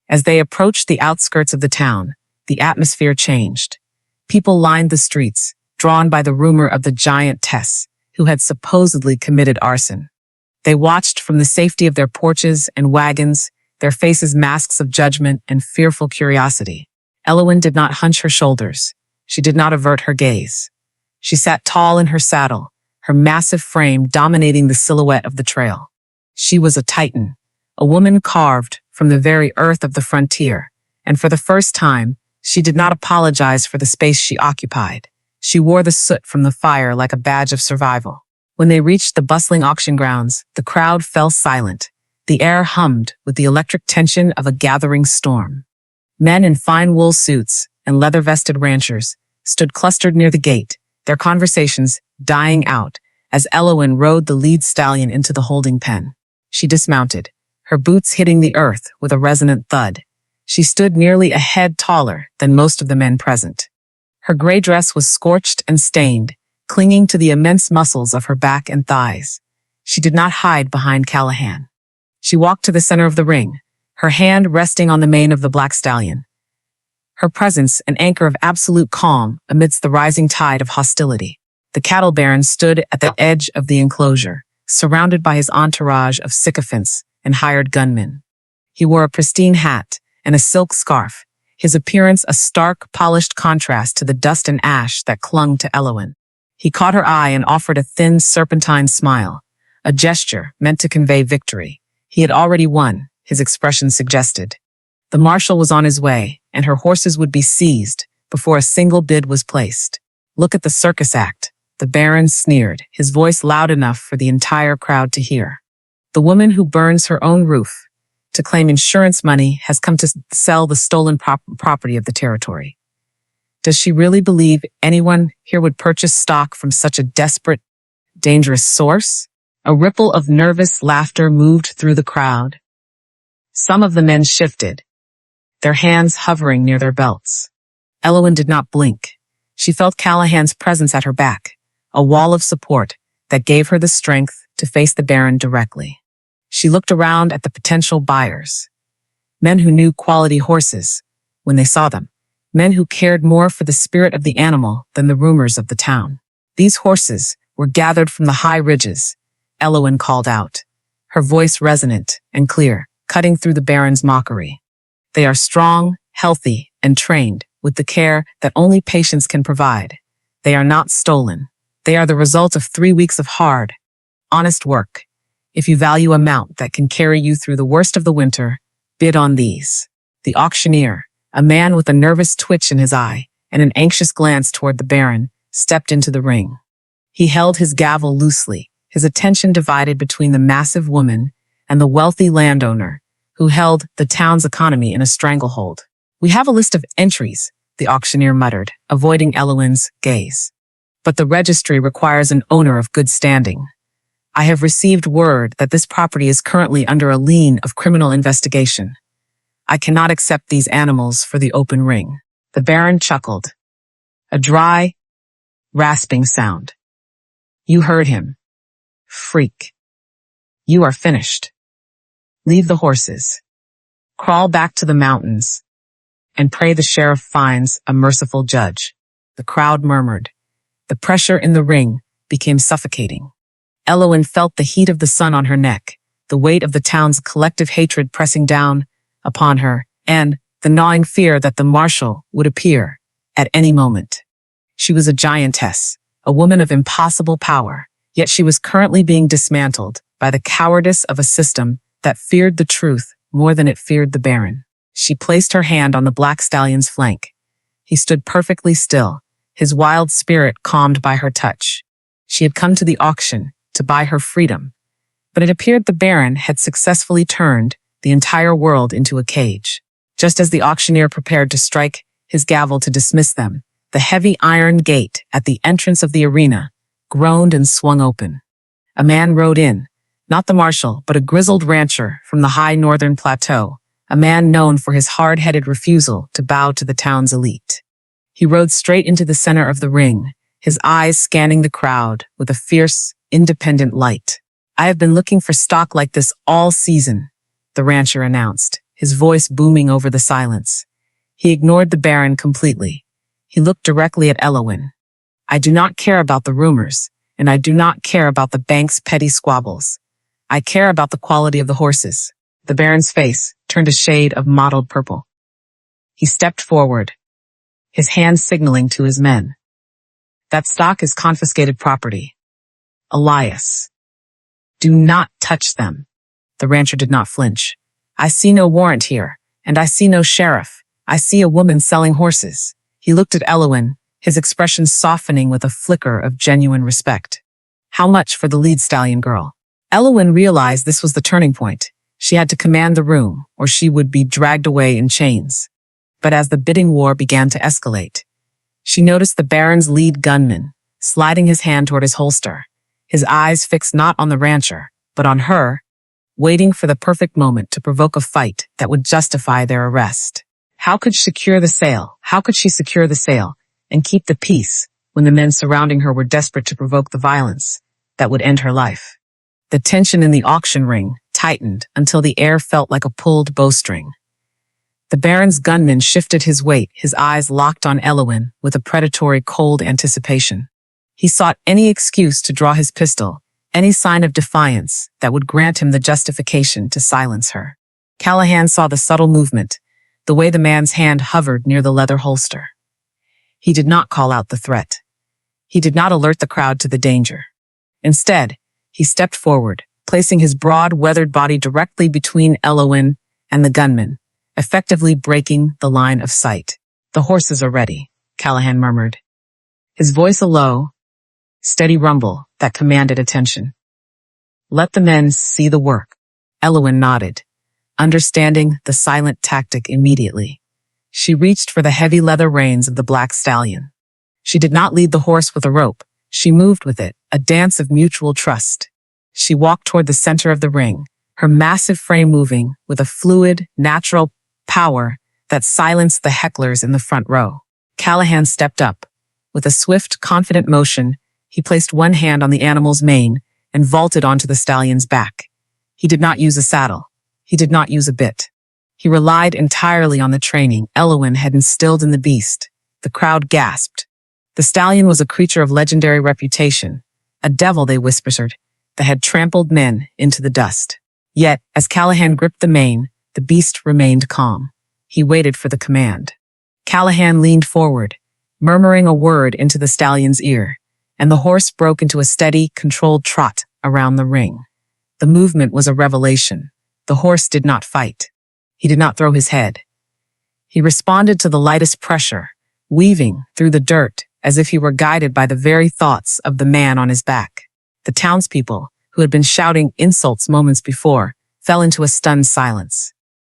As they approached the outskirts of the town, the atmosphere changed. People lined the streets, drawn by the rumor of the giant Tess, who had supposedly committed arson. They watched from the safety of their porches and wagons, their faces masks of judgment and fearful curiosity. Elowin did not hunch her shoulders. She did not avert her gaze. She sat tall in her saddle, her massive frame dominating the silhouette of the trail. She was a titan, a woman carved from the very earth of the frontier, and for the first time, she did not apologize for the space she occupied. She wore the soot from the fire like a badge of survival. When they reached the bustling auction grounds, the crowd fell silent. The air hummed with the electric tension of a gathering storm. Men in fine wool suits and leather-vested ranchers stood clustered near the gate, their conversations dying out as Elowin rode the lead stallion into the holding pen. She dismounted, her boots hitting the earth with a resonant thud. She stood nearly a head taller than most of the men present. Her gray dress was scorched and stained, clinging to the immense muscles of her back and thighs. She did not hide behind Callahan. She walked to the center of the ring, her hand resting on the mane of the black stallion. Her presence an anchor of absolute calm amidst the rising tide of hostility. The cattle baron stood at the edge of the enclosure, surrounded by his entourage of sycophants and hired gunmen. He wore a pristine hat and a silk scarf, his appearance a stark, polished contrast to the dust and ash that clung to Elowin. He caught her eye and offered a thin, serpentine smile, a gesture meant to convey victory. He had already won, his expression suggested. The marshal was on his way, and her horses would be seized before a single bid was placed. "Look at the circus act," the baron sneered, his voice loud enough for the entire crowd to hear. "The woman who burns her own roof to claim insurance money has come to sell the stolen property of the territory. Does she really believe anyone here would purchase stock from such a desperate, dangerous source?" A ripple of nervous laughter moved through the crowd. Some of the men shifted, their hands hovering near their belts. Elowin did not blink. She felt Callahan's presence at her back, a wall of support that gave her the strength to face the Baron directly. She looked around at the potential buyers. Men who knew quality horses when they saw them. Men who cared more for the spirit of the animal than the rumors of the town. These horses were gathered from the high ridges, Elowin called out, her voice resonant and clear, cutting through the Baron's mockery. They are strong, healthy, and trained with the care that only patience can provide. They are not stolen. They are the result of 3 weeks of hard, honest work. If you value a mount that can carry you through the worst of the winter, bid on these. The auctioneer, a man with a nervous twitch in his eye and an anxious glance toward the Baron, stepped into the ring. He held his gavel loosely, his attention divided between the massive woman and the wealthy landowner who held the town's economy in a stranglehold. "We have a list of entries," the auctioneer muttered, avoiding Elowen's gaze. "But the registry requires an owner of good standing. I have received word that this property is currently under a lien of criminal investigation. I cannot accept these animals for the open ring." The Baron chuckled. A dry, rasping sound. "You heard him. Freak. You are finished. Leave the horses. Crawl back to the mountains and pray the sheriff finds a merciful judge." The crowd murmured. The pressure in the ring became suffocating. Elowen felt the heat of the sun on her neck, the weight of the town's collective hatred pressing down upon her, and the gnawing fear that the marshal would appear at any moment. She was a giantess, a woman of impossible power, yet she was currently being dismantled by the cowardice of a system that feared the truth more than it feared the Baron. She placed her hand on the black stallion's flank. He stood perfectly still, his wild spirit calmed by her touch. She had come to the auction to buy her freedom, but it appeared the Baron had successfully turned the entire world into a cage. Just as the auctioneer prepared to strike his gavel to dismiss them, the heavy iron gate at the entrance of the arena groaned and swung open. A man rode in, not the marshal, but a grizzled rancher from the high northern plateau, a man known for his hard-headed refusal to bow to the town's elite. He rode straight into the center of the ring, his eyes scanning the crowd with a fierce, independent light. "I have been looking for stock like this all season," the rancher announced, his voice booming over the silence. He ignored the Baron completely. He looked directly at Elowen. "I do not care about the rumors, and I do not care about the bank's petty squabbles. I care about the quality of the horses." The Baron's face turned a shade of mottled purple. He stepped forward, his hand signaling to his men. "That stock is confiscated property. Elias, do not touch them." The rancher did not flinch. "I see no warrant here, and I see no sheriff. I see a woman selling horses." He looked at Elowen, his expression softening with a flicker of genuine respect. "How much for the lead stallion girl?" Elowen realized this was the turning point. She had to command the room, or she would be dragged away in chains. But as the bidding war began to escalate, she noticed the Baron's lead gunman, sliding his hand toward his holster, his eyes fixed not on the rancher, but on her, waiting for the perfect moment to provoke a fight that would justify their arrest. How could she secure the sale? How could she secure the sale and keep the peace when the men surrounding her were desperate to provoke the violence that would end her life? The tension in the auction ring tightened until the air felt like a pulled bowstring. The Baron's gunman shifted his weight, his eyes locked on Elowen with a predatory cold anticipation. He sought any excuse to draw his pistol, any sign of defiance that would grant him the justification to silence her. Callahan saw the subtle movement, the way the man's hand hovered near the leather holster. He did not call out the threat. He did not alert the crowd to the danger. Instead, he stepped forward, placing his broad, weathered body directly between Elowen and the gunman, effectively breaking the line of sight. "The horses are ready," Callahan murmured, his voice a low, steady rumble that commanded attention. "Let the men see the work." Elowen nodded, understanding the silent tactic immediately. She reached for the heavy leather reins of the black stallion. She did not lead the horse with a rope. She moved with it, a dance of mutual trust. She walked toward the center of the ring, her massive frame moving with a fluid, natural power that silenced the hecklers in the front row. Callahan stepped up. With a swift, confident motion, he placed one hand on the animal's mane and vaulted onto the stallion's back. He did not use a saddle. He did not use a bit. He relied entirely on the training Elowen had instilled in the beast. The crowd gasped. The stallion was a creature of legendary reputation, a devil, they whispered, that had trampled men into the dust. Yet, as Callahan gripped the mane, the beast remained calm. He waited for the command. Callahan leaned forward, murmuring a word into the stallion's ear, and the horse broke into a steady, controlled trot around the ring. The movement was a revelation. The horse did not fight. He did not throw his head. He responded to the lightest pressure, weaving through the dirt as if he were guided by the very thoughts of the man on his back. The townspeople, who had been shouting insults moments before, fell into a stunned silence.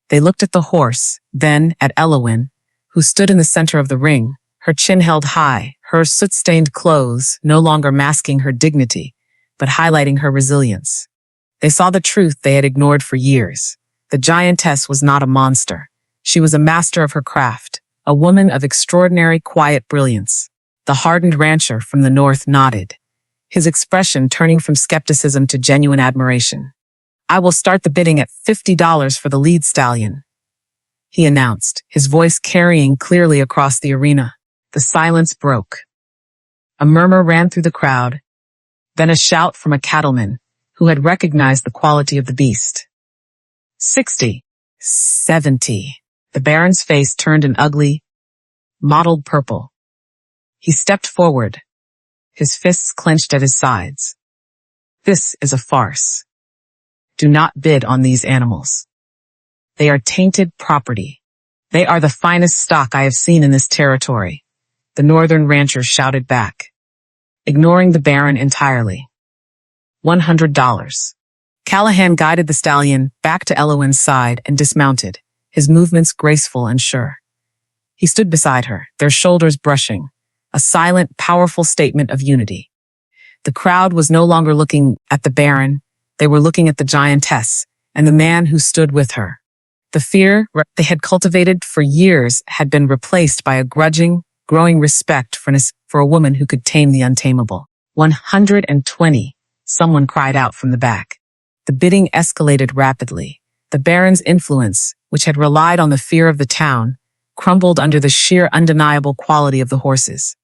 They looked at the horse, then at Elowyn, who stood in the center of the ring, her chin held high, her soot-stained clothes no longer masking her dignity, but highlighting her resilience. They saw the truth they had ignored for years. The giantess was not a monster. She was a master of her craft, a woman of extraordinary quiet brilliance. The hardened rancher from the north nodded, his expression turning from skepticism to genuine admiration. "I will start the bidding at $50 for the lead stallion," he announced, his voice carrying clearly across the arena. The silence broke. A murmur ran through the crowd, then a shout from a cattleman who had recognized the quality of the beast. 60. 70. The Baron's face turned an ugly, mottled purple. He stepped forward, his fists clenched at his sides. "This is a farce. Do not bid on these animals. They are tainted property. They are the finest stock I have seen in this territory," the northern rancher shouted back, ignoring the Baron entirely. $100. Callahan guided the stallion back to Elowyn's side and dismounted, his movements graceful and sure. He stood beside her, their shoulders brushing, a silent, powerful statement of unity. The crowd was no longer looking at the Baron, they were looking at the giantess and the man who stood with her. The fear they had cultivated for years had been replaced by a grudging, growing respect for a woman who could tame the untamable. 120, someone cried out from the back. The bidding escalated rapidly. The Baron's influence, which had relied on the fear of the town, crumbled under the sheer undeniable quality of the horses.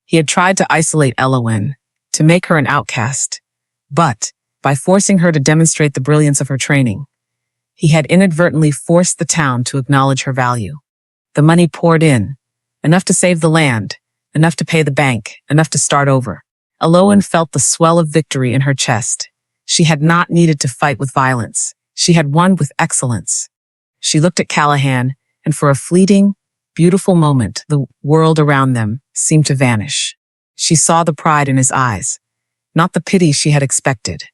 He had tried to isolate Elowyn, to make her an outcast, but, by forcing her to demonstrate the brilliance of her training, he had inadvertently forced the town to acknowledge her value. The money poured in, enough to save the land, enough to pay the bank, enough to start over. Elowyn felt the swell of victory in her chest. She had not needed to fight with violence. She had won with excellence. She looked at Callahan, and for a fleeting, beautiful moment, the world around them seemed to vanish. She saw the pride in his eyes, not the pity she had expected,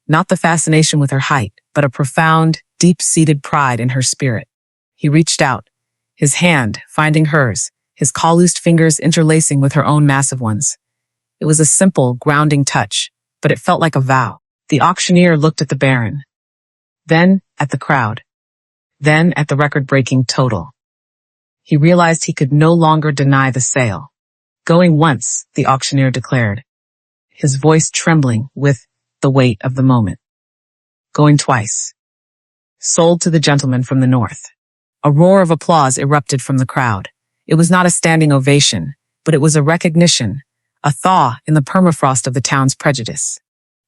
not the fascination with her height, but a profound, deep-seated pride in her spirit. He reached out, his hand finding hers, his calloused fingers interlacing with her own massive ones. It was a simple, grounding touch, but it felt like a vow. The auctioneer looked at the Baron, then at the crowd, then at the record-breaking total. He realized he could no longer deny the sale. "Going once," the auctioneer declared, his voice trembling with the weight of the moment. "Going twice." "Sold to the gentleman from the north." A roar of applause erupted from the crowd. It was not a standing ovation, but it was a recognition, a thaw in the permafrost of the town's prejudice.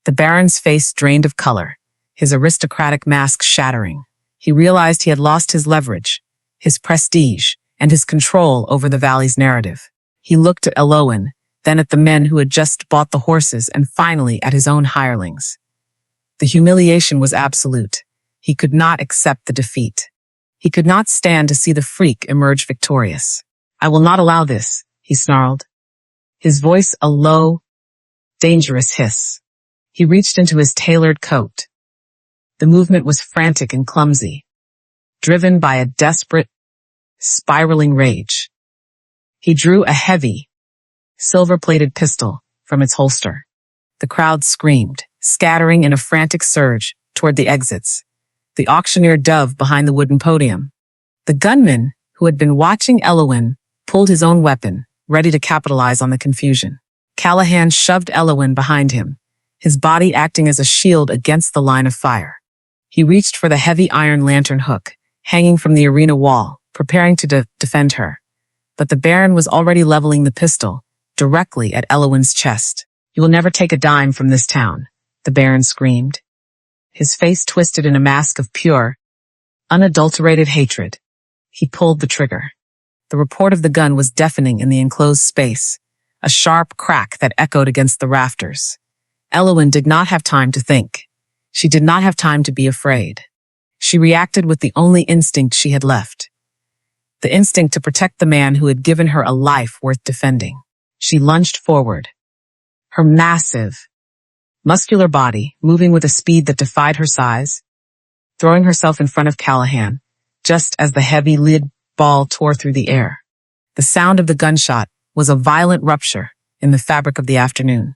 The Baron's face drained of color, his aristocratic mask shattering. He realized he had lost his leverage, his prestige, and his control over the valley's narrative. He looked at Elowyn, then at the men who had just bought the horses, and finally at his own hirelings. The humiliation was absolute. He could not accept the defeat. He could not stand to see the freak emerge victorious. "I will not allow this," he snarled, his voice a low, dangerous hiss. He reached into his tailored coat. The movement was frantic and clumsy, driven by a desperate, spiraling rage. He drew a heavy, silver-plated pistol from its holster. The crowd screamed, scattering in a frantic surge toward the exits. The auctioneer dove behind the wooden podium. The gunman, who had been watching Elowyn, pulled his own weapon, ready to capitalize on the confusion. Callahan shoved Elowyn behind him, his body acting as a shield against the line of fire. He reached for the heavy iron lantern hook, hanging from the arena wall, preparing to defend her. But the Baron was already leveling the pistol, directly at Elowyn's chest. "You will never take a dime from this town," the Baron screamed, his face twisted in a mask of pure, unadulterated hatred. He pulled the trigger. The report of the gun was deafening in the enclosed space, a sharp crack that echoed against the rafters. Elowyn did not have time to think. She did not have time to be afraid. She reacted with the only instinct she had left. The instinct to protect the man who had given her a life worth defending. She lunged forward. Her massive, muscular body moving with a speed that defied her size, throwing herself in front of Callahan, just as the heavy lead ball tore through the air. The sound of the gunshot was a violent rupture in the fabric of the afternoon.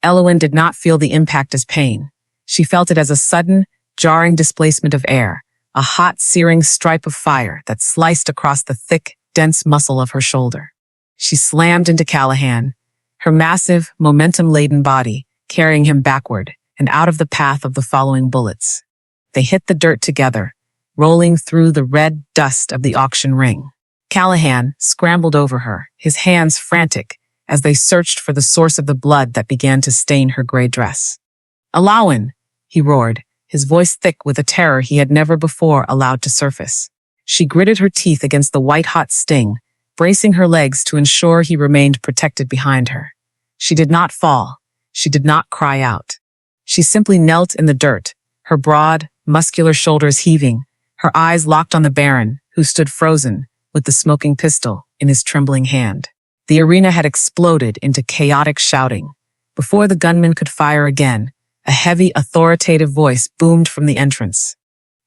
Elowen did not feel the impact as pain. She felt it as a sudden, jarring displacement of air, a hot, searing stripe of fire that sliced across the thick, dense muscle of her shoulder. She slammed into Callahan, her massive, momentum-laden body carrying him backward and out of the path of the following bullets. They hit the dirt together, rolling through the red dust of the auction ring. Callahan scrambled over her, his hands frantic, as they searched for the source of the blood that began to stain her gray dress. "Alawen!" he roared, his voice thick with a terror he had never before allowed to surface. She gritted her teeth against the white-hot sting, bracing her legs to ensure he remained protected behind her. She did not fall. She did not cry out. She simply knelt in the dirt, her broad, muscular shoulders heaving, her eyes locked on the Baron, who stood frozen, with the smoking pistol in his trembling hand. The arena had exploded into chaotic shouting. Before the gunman could fire again, a heavy, authoritative voice boomed from the entrance.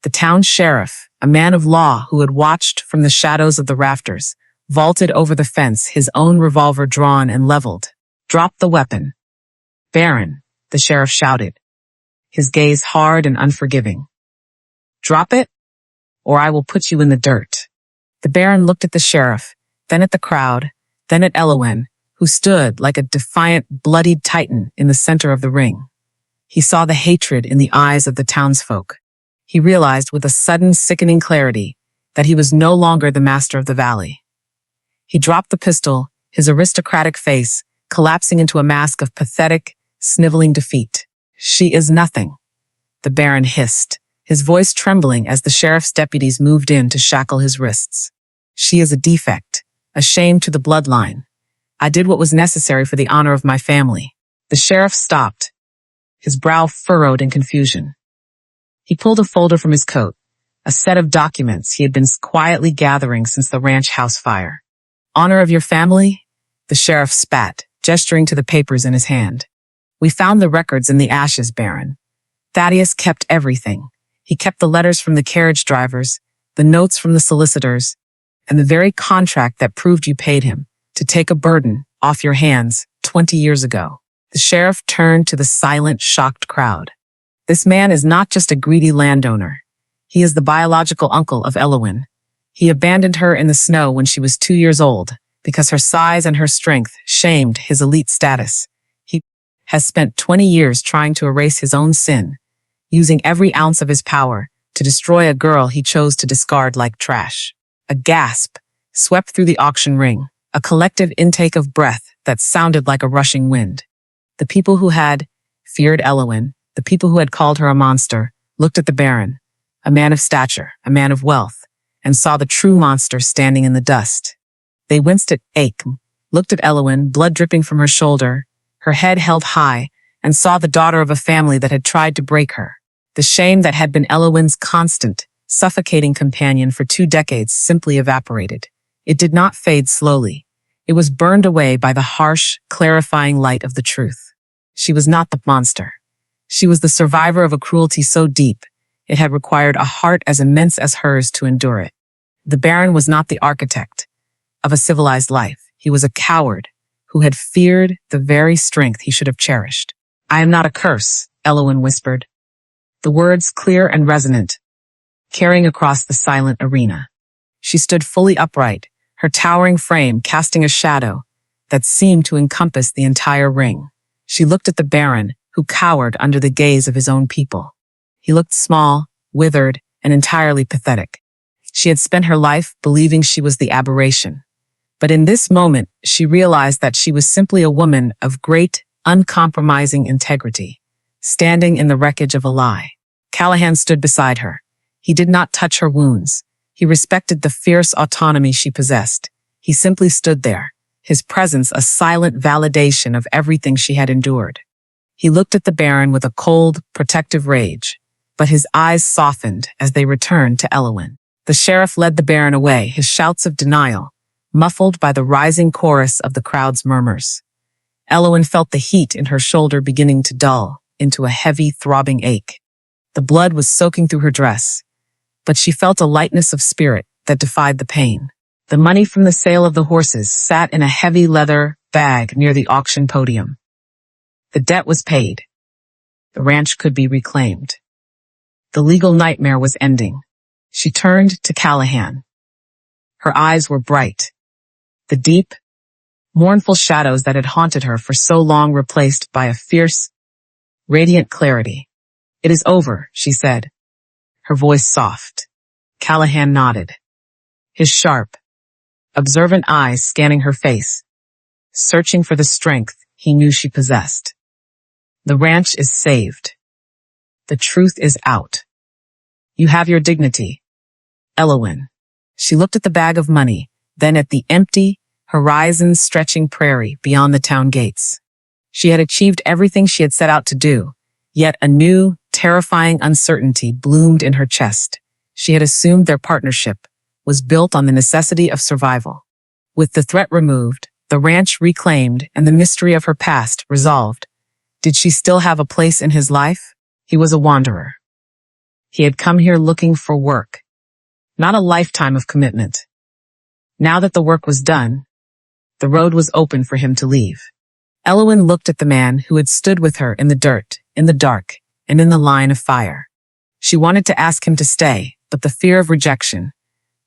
The town sheriff, a man of law who had watched from the shadows of the rafters, vaulted over the fence, his own revolver drawn and leveled. "Drop the weapon." "Baron," the sheriff shouted, his gaze hard and unforgiving. "Drop it, or I will put you in the dirt." The Baron looked at the sheriff, then at the crowd, then at Elowen, who stood like a defiant, bloodied titan in the center of the ring. He saw the hatred in the eyes of the townsfolk. He realized with a sudden, sickening clarity that he was no longer the master of the valley. He dropped the pistol, his aristocratic face collapsing into a mask of pathetic, sniveling defeat. "She is nothing," the Baron hissed, his voice trembling as the sheriff's deputies moved in to shackle his wrists. "She is a defect, a shame to the bloodline. I did what was necessary for the honor of my family." The sheriff stopped, his brow furrowed in confusion. He pulled a folder from his coat, a set of documents he had been quietly gathering since the ranch house fire. "Honor of your family?" The sheriff spat, gesturing to the papers in his hand. "We found the records in the ashes, Baron. Thaddeus kept everything. He kept the letters from the carriage drivers, the notes from the solicitors, and the very contract that proved you paid him to take a burden off your hands 20 years ago." The sheriff turned to the silent, shocked crowd. "This man is not just a greedy landowner. He is the biological uncle of Elowen. He abandoned her in the snow when she was 2 years old because her size and her strength shamed his elite status. He has spent 20 years trying to erase his own sin, using every ounce of his power to destroy a girl he chose to discard like trash." A gasp swept through the auction ring, a collective intake of breath that sounded like a rushing wind. The people who had feared Elowen, the people who had called her a monster, looked at the Baron, a man of stature, a man of wealth, and saw the true monster standing in the dust. They winced at Aiken, looked at Elowen, blood dripping from her shoulder, her head held high, and saw the daughter of a family that had tried to break her. The shame that had been Elowen's constant, suffocating companion for 2 decades simply evaporated. It did not fade slowly. It was burned away by the harsh, clarifying light of the truth. She was not the monster. She was the survivor of a cruelty so deep, it had required a heart as immense as hers to endure it. The Baron was not the architect of a civilized life. He was a coward who had feared the very strength he should have cherished. "I am not a curse," Elowen whispered, the words clear and resonant, carrying across the silent arena. She stood fully upright, her towering frame casting a shadow that seemed to encompass the entire ring. She looked at the Baron, who cowered under the gaze of his own people. He looked small, withered, and entirely pathetic. She had spent her life believing she was the aberration. But in this moment, she realized that she was simply a woman of great, uncompromising integrity, standing in the wreckage of a lie. Callahan stood beside her. He did not touch her wounds. He respected the fierce autonomy she possessed. He simply stood there, his presence a silent validation of everything she had endured. He looked at the Baron with a cold, protective rage, but his eyes softened as they returned to Elowin. The sheriff led the Baron away, his shouts of denial, muffled by the rising chorus of the crowd's murmurs. Elowin felt the heat in her shoulder beginning to dull into a heavy, throbbing ache. The blood was soaking through her dress, but she felt a lightness of spirit that defied the pain. The money from the sale of the horses sat in a heavy leather bag near the auction podium. The debt was paid. The ranch could be reclaimed. The legal nightmare was ending. She turned to Callahan. Her eyes were bright. The deep, mournful shadows that had haunted her for so long replaced by a fierce, radiant clarity. "It is over," she said, her voice soft. Callahan nodded, his sharp, observant eyes scanning her face, searching for the strength he knew she possessed. "The ranch is saved. The truth is out. You have your dignity, Elowin." She looked at the bag of money, then at the empty, horizon-stretching prairie beyond the town gates. She had achieved everything she had set out to do, yet a new, terrifying uncertainty bloomed in her chest. She had assumed their partnership was built on the necessity of survival. With the threat removed, the ranch reclaimed, and the mystery of her past resolved, did she still have a place in his life? He was a wanderer. He had come here looking for work, not a lifetime of commitment. Now that the work was done, the road was open for him to leave. Elowin looked at the man who had stood with her in the dirt, in the dark, and in the line of fire. She wanted to ask him to stay, but the fear of rejection,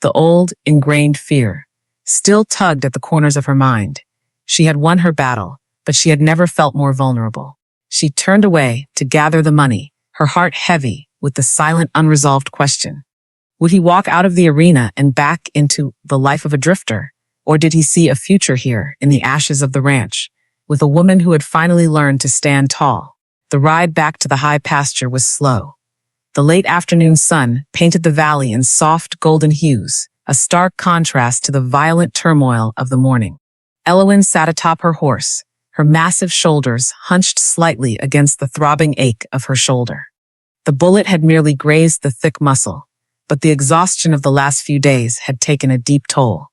the old, ingrained fear, still tugged at the corners of her mind. She had won her battle, but she had never felt more vulnerable. She turned away to gather the money, her heart heavy with the silent, unresolved question. Would he walk out of the arena and back into the life of a drifter? Or did he see a future here in the ashes of the ranch, with a woman who had finally learned to stand tall? The ride back to the high pasture was slow. The late afternoon sun painted the valley in soft golden hues, a stark contrast to the violent turmoil of the morning. Elowin sat atop her horse, her massive shoulders hunched slightly against the throbbing ache of her shoulder. The bullet had merely grazed the thick muscle, but the exhaustion of the last few days had taken a deep toll.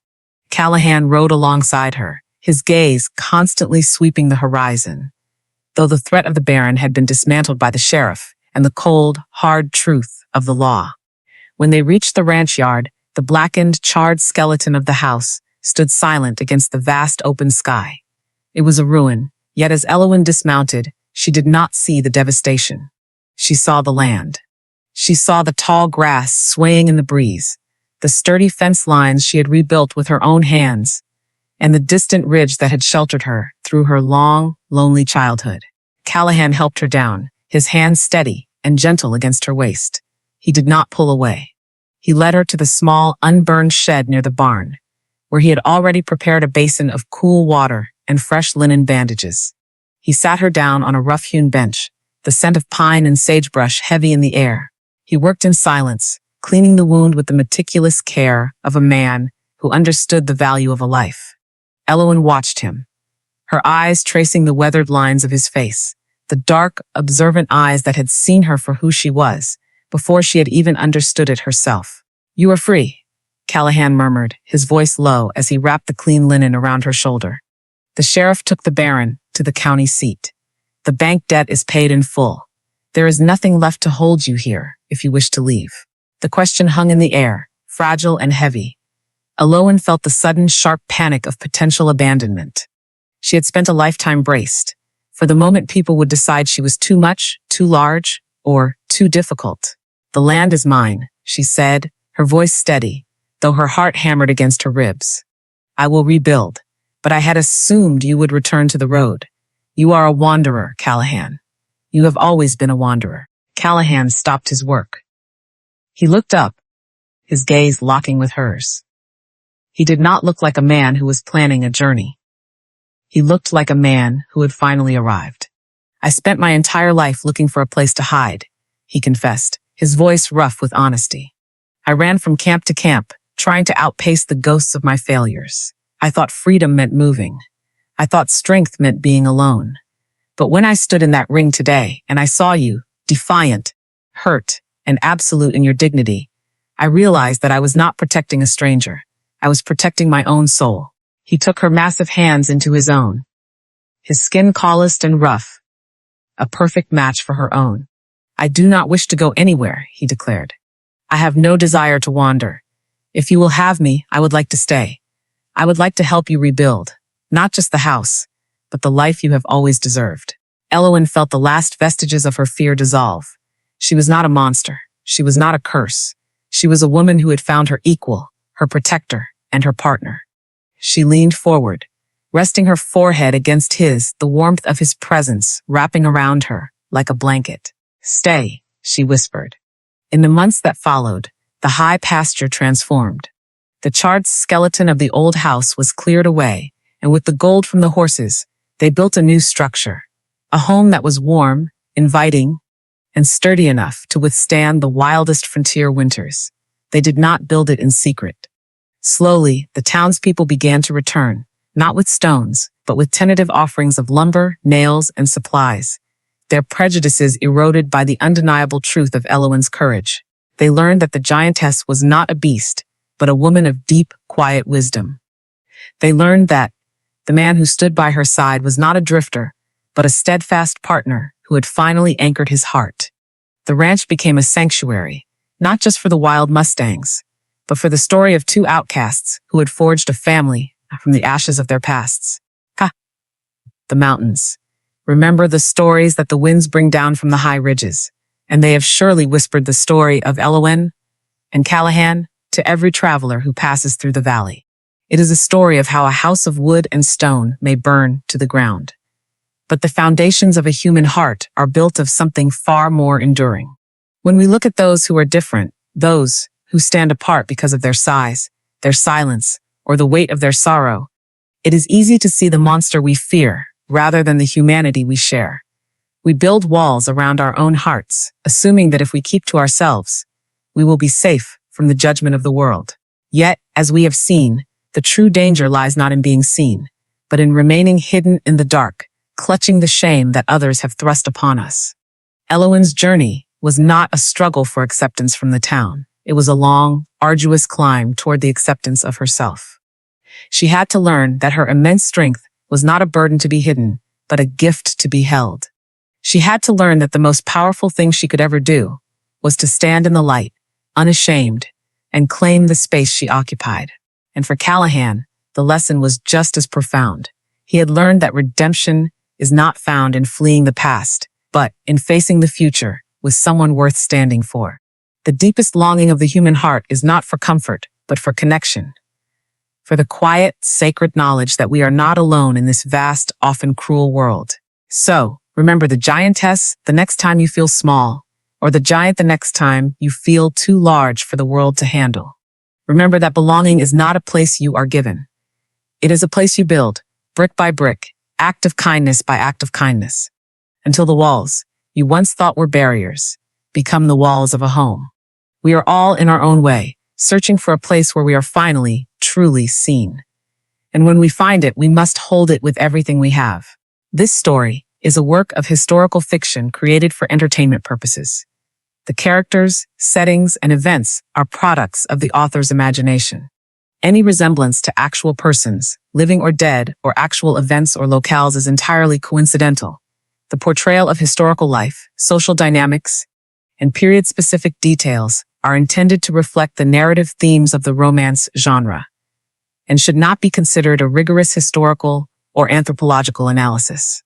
Callahan rode alongside her, his gaze constantly sweeping the horizon. Though the threat of the Baron had been dismantled by the sheriff and the cold, hard truth of the law. When they reached the ranch yard, the blackened, charred skeleton of the house stood silent against the vast open sky. It was a ruin, yet as Elowin dismounted, she did not see the devastation. She saw the land. She saw the tall grass swaying in the breeze, the sturdy fence lines she had rebuilt with her own hands, and the distant ridge that had sheltered her through her long, lonely childhood. Callahan helped her down, his hands steady and gentle against her waist. He did not pull away. He led her to the small, unburned shed near the barn, where he had already prepared a basin of cool water and fresh linen bandages. He sat her down on a rough-hewn bench, the scent of pine and sagebrush heavy in the air. He worked in silence, cleaning the wound with the meticulous care of a man who understood the value of a life. Elowin watched him, her eyes tracing the weathered lines of his face, the dark, observant eyes that had seen her for who she was, before she had even understood it herself. "You are free," Callahan murmured, his voice low as he wrapped the clean linen around her shoulder. The sheriff took the Baron to the county seat. "The bank debt is paid in full. There is nothing left to hold you here if you wish to leave." The question hung in the air, fragile and heavy. Elowin felt the sudden, sharp panic of potential abandonment. She had spent a lifetime braced, for the moment people would decide she was too much, too large, or too difficult. "The land is mine," she said, her voice steady, though her heart hammered against her ribs. "I will rebuild, but I had assumed you would return to the road. You are a wanderer, Callahan. You have always been a wanderer." Callahan stopped his work. He looked up, his gaze locking with hers. He did not look like a man who was planning a journey. He looked like a man who had finally arrived. "I spent my entire life looking for a place to hide," he confessed, his voice rough with honesty. "I ran from camp to camp, trying to outpace the ghosts of my failures. I thought freedom meant moving. I thought strength meant being alone. But when I stood in that ring today and I saw you, defiant, hurt, and absolute in your dignity, I realized that I was not protecting a stranger. I was protecting my own soul. He took her massive hands into his own. His skin calloused and rough, a perfect match for her own. I do not wish to go anywhere, he declared. I have no desire to wander. If you will have me, I would like to stay. I would like to help you rebuild, not just the house, but the life you have always deserved. Elowen felt the last vestiges of her fear dissolve. She was not a monster. She was not a curse. She was a woman who had found her equal, her protector, and her partner. She leaned forward, resting her forehead against his, the warmth of his presence wrapping around her like a blanket. Stay, she whispered. In the months that followed, the high pasture transformed. The charred skeleton of the old house was cleared away, and with the gold from the horses, they built a new structure. A home that was warm, inviting, and sturdy enough to withstand the wildest frontier winters. They did not build it in secret. Slowly, the townspeople began to return, not with stones, but with tentative offerings of lumber, nails, and supplies. Their prejudices eroded by the undeniable truth of Elowen's courage. They learned that the giantess was not a beast, but a woman of deep, quiet wisdom. They learned that the man who stood by her side was not a drifter, but a steadfast partner who had finally anchored his heart. The ranch became a sanctuary, not just for the wild mustangs, but for the story of two outcasts who had forged a family from the ashes of their pasts. The mountains. Remember the stories that the winds bring down from the high ridges, and they have surely whispered the story of Elowen and Callahan to every traveler who passes through the valley. It is a story of how a house of wood and stone may burn to the ground. But the foundations of a human heart are built of something far more enduring. When we look at those who are different, those who stand apart because of their size, their silence, or the weight of their sorrow, it is easy to see the monster we fear rather than the humanity we share. We build walls around our own hearts, assuming that if we keep to ourselves, we will be safe from the judgment of the world. Yet, as we have seen, the true danger lies not in being seen, but in remaining hidden in the dark, clutching the shame that others have thrust upon us. Elowen's journey was not a struggle for acceptance from the town. It was a long, arduous climb toward the acceptance of herself. She had to learn that her immense strength was not a burden to be hidden, but a gift to be held. She had to learn that the most powerful thing she could ever do was to stand in the light, unashamed, and claim the space she occupied. And for Callahan, the lesson was just as profound. He had learned that redemption is not found in fleeing the past, but in facing the future with someone worth standing for. The deepest longing of the human heart is not for comfort, but for connection. For the quiet, sacred knowledge that we are not alone in this vast, often cruel world. So, remember the giantess the next time you feel small, or the giant the next time you feel too large for the world to handle. Remember that belonging is not a place you are given. It is a place you build, brick by brick, act of kindness by act of kindness, until the walls you once thought were barriers become the walls of a home. We are all in our own way, searching for a place where we are finally, truly seen. And when we find it, we must hold it with everything we have. This story is a work of historical fiction created for entertainment purposes. The characters, settings, and events are products of the author's imagination. Any resemblance to actual persons, living or dead, or actual events or locales is entirely coincidental. The portrayal of historical life, social dynamics, and period-specific details are intended to reflect the narrative themes of the romance genre, and should not be considered a rigorous historical or anthropological analysis.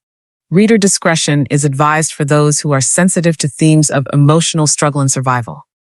Reader discretion is advised for those who are sensitive to themes of emotional struggle and survival.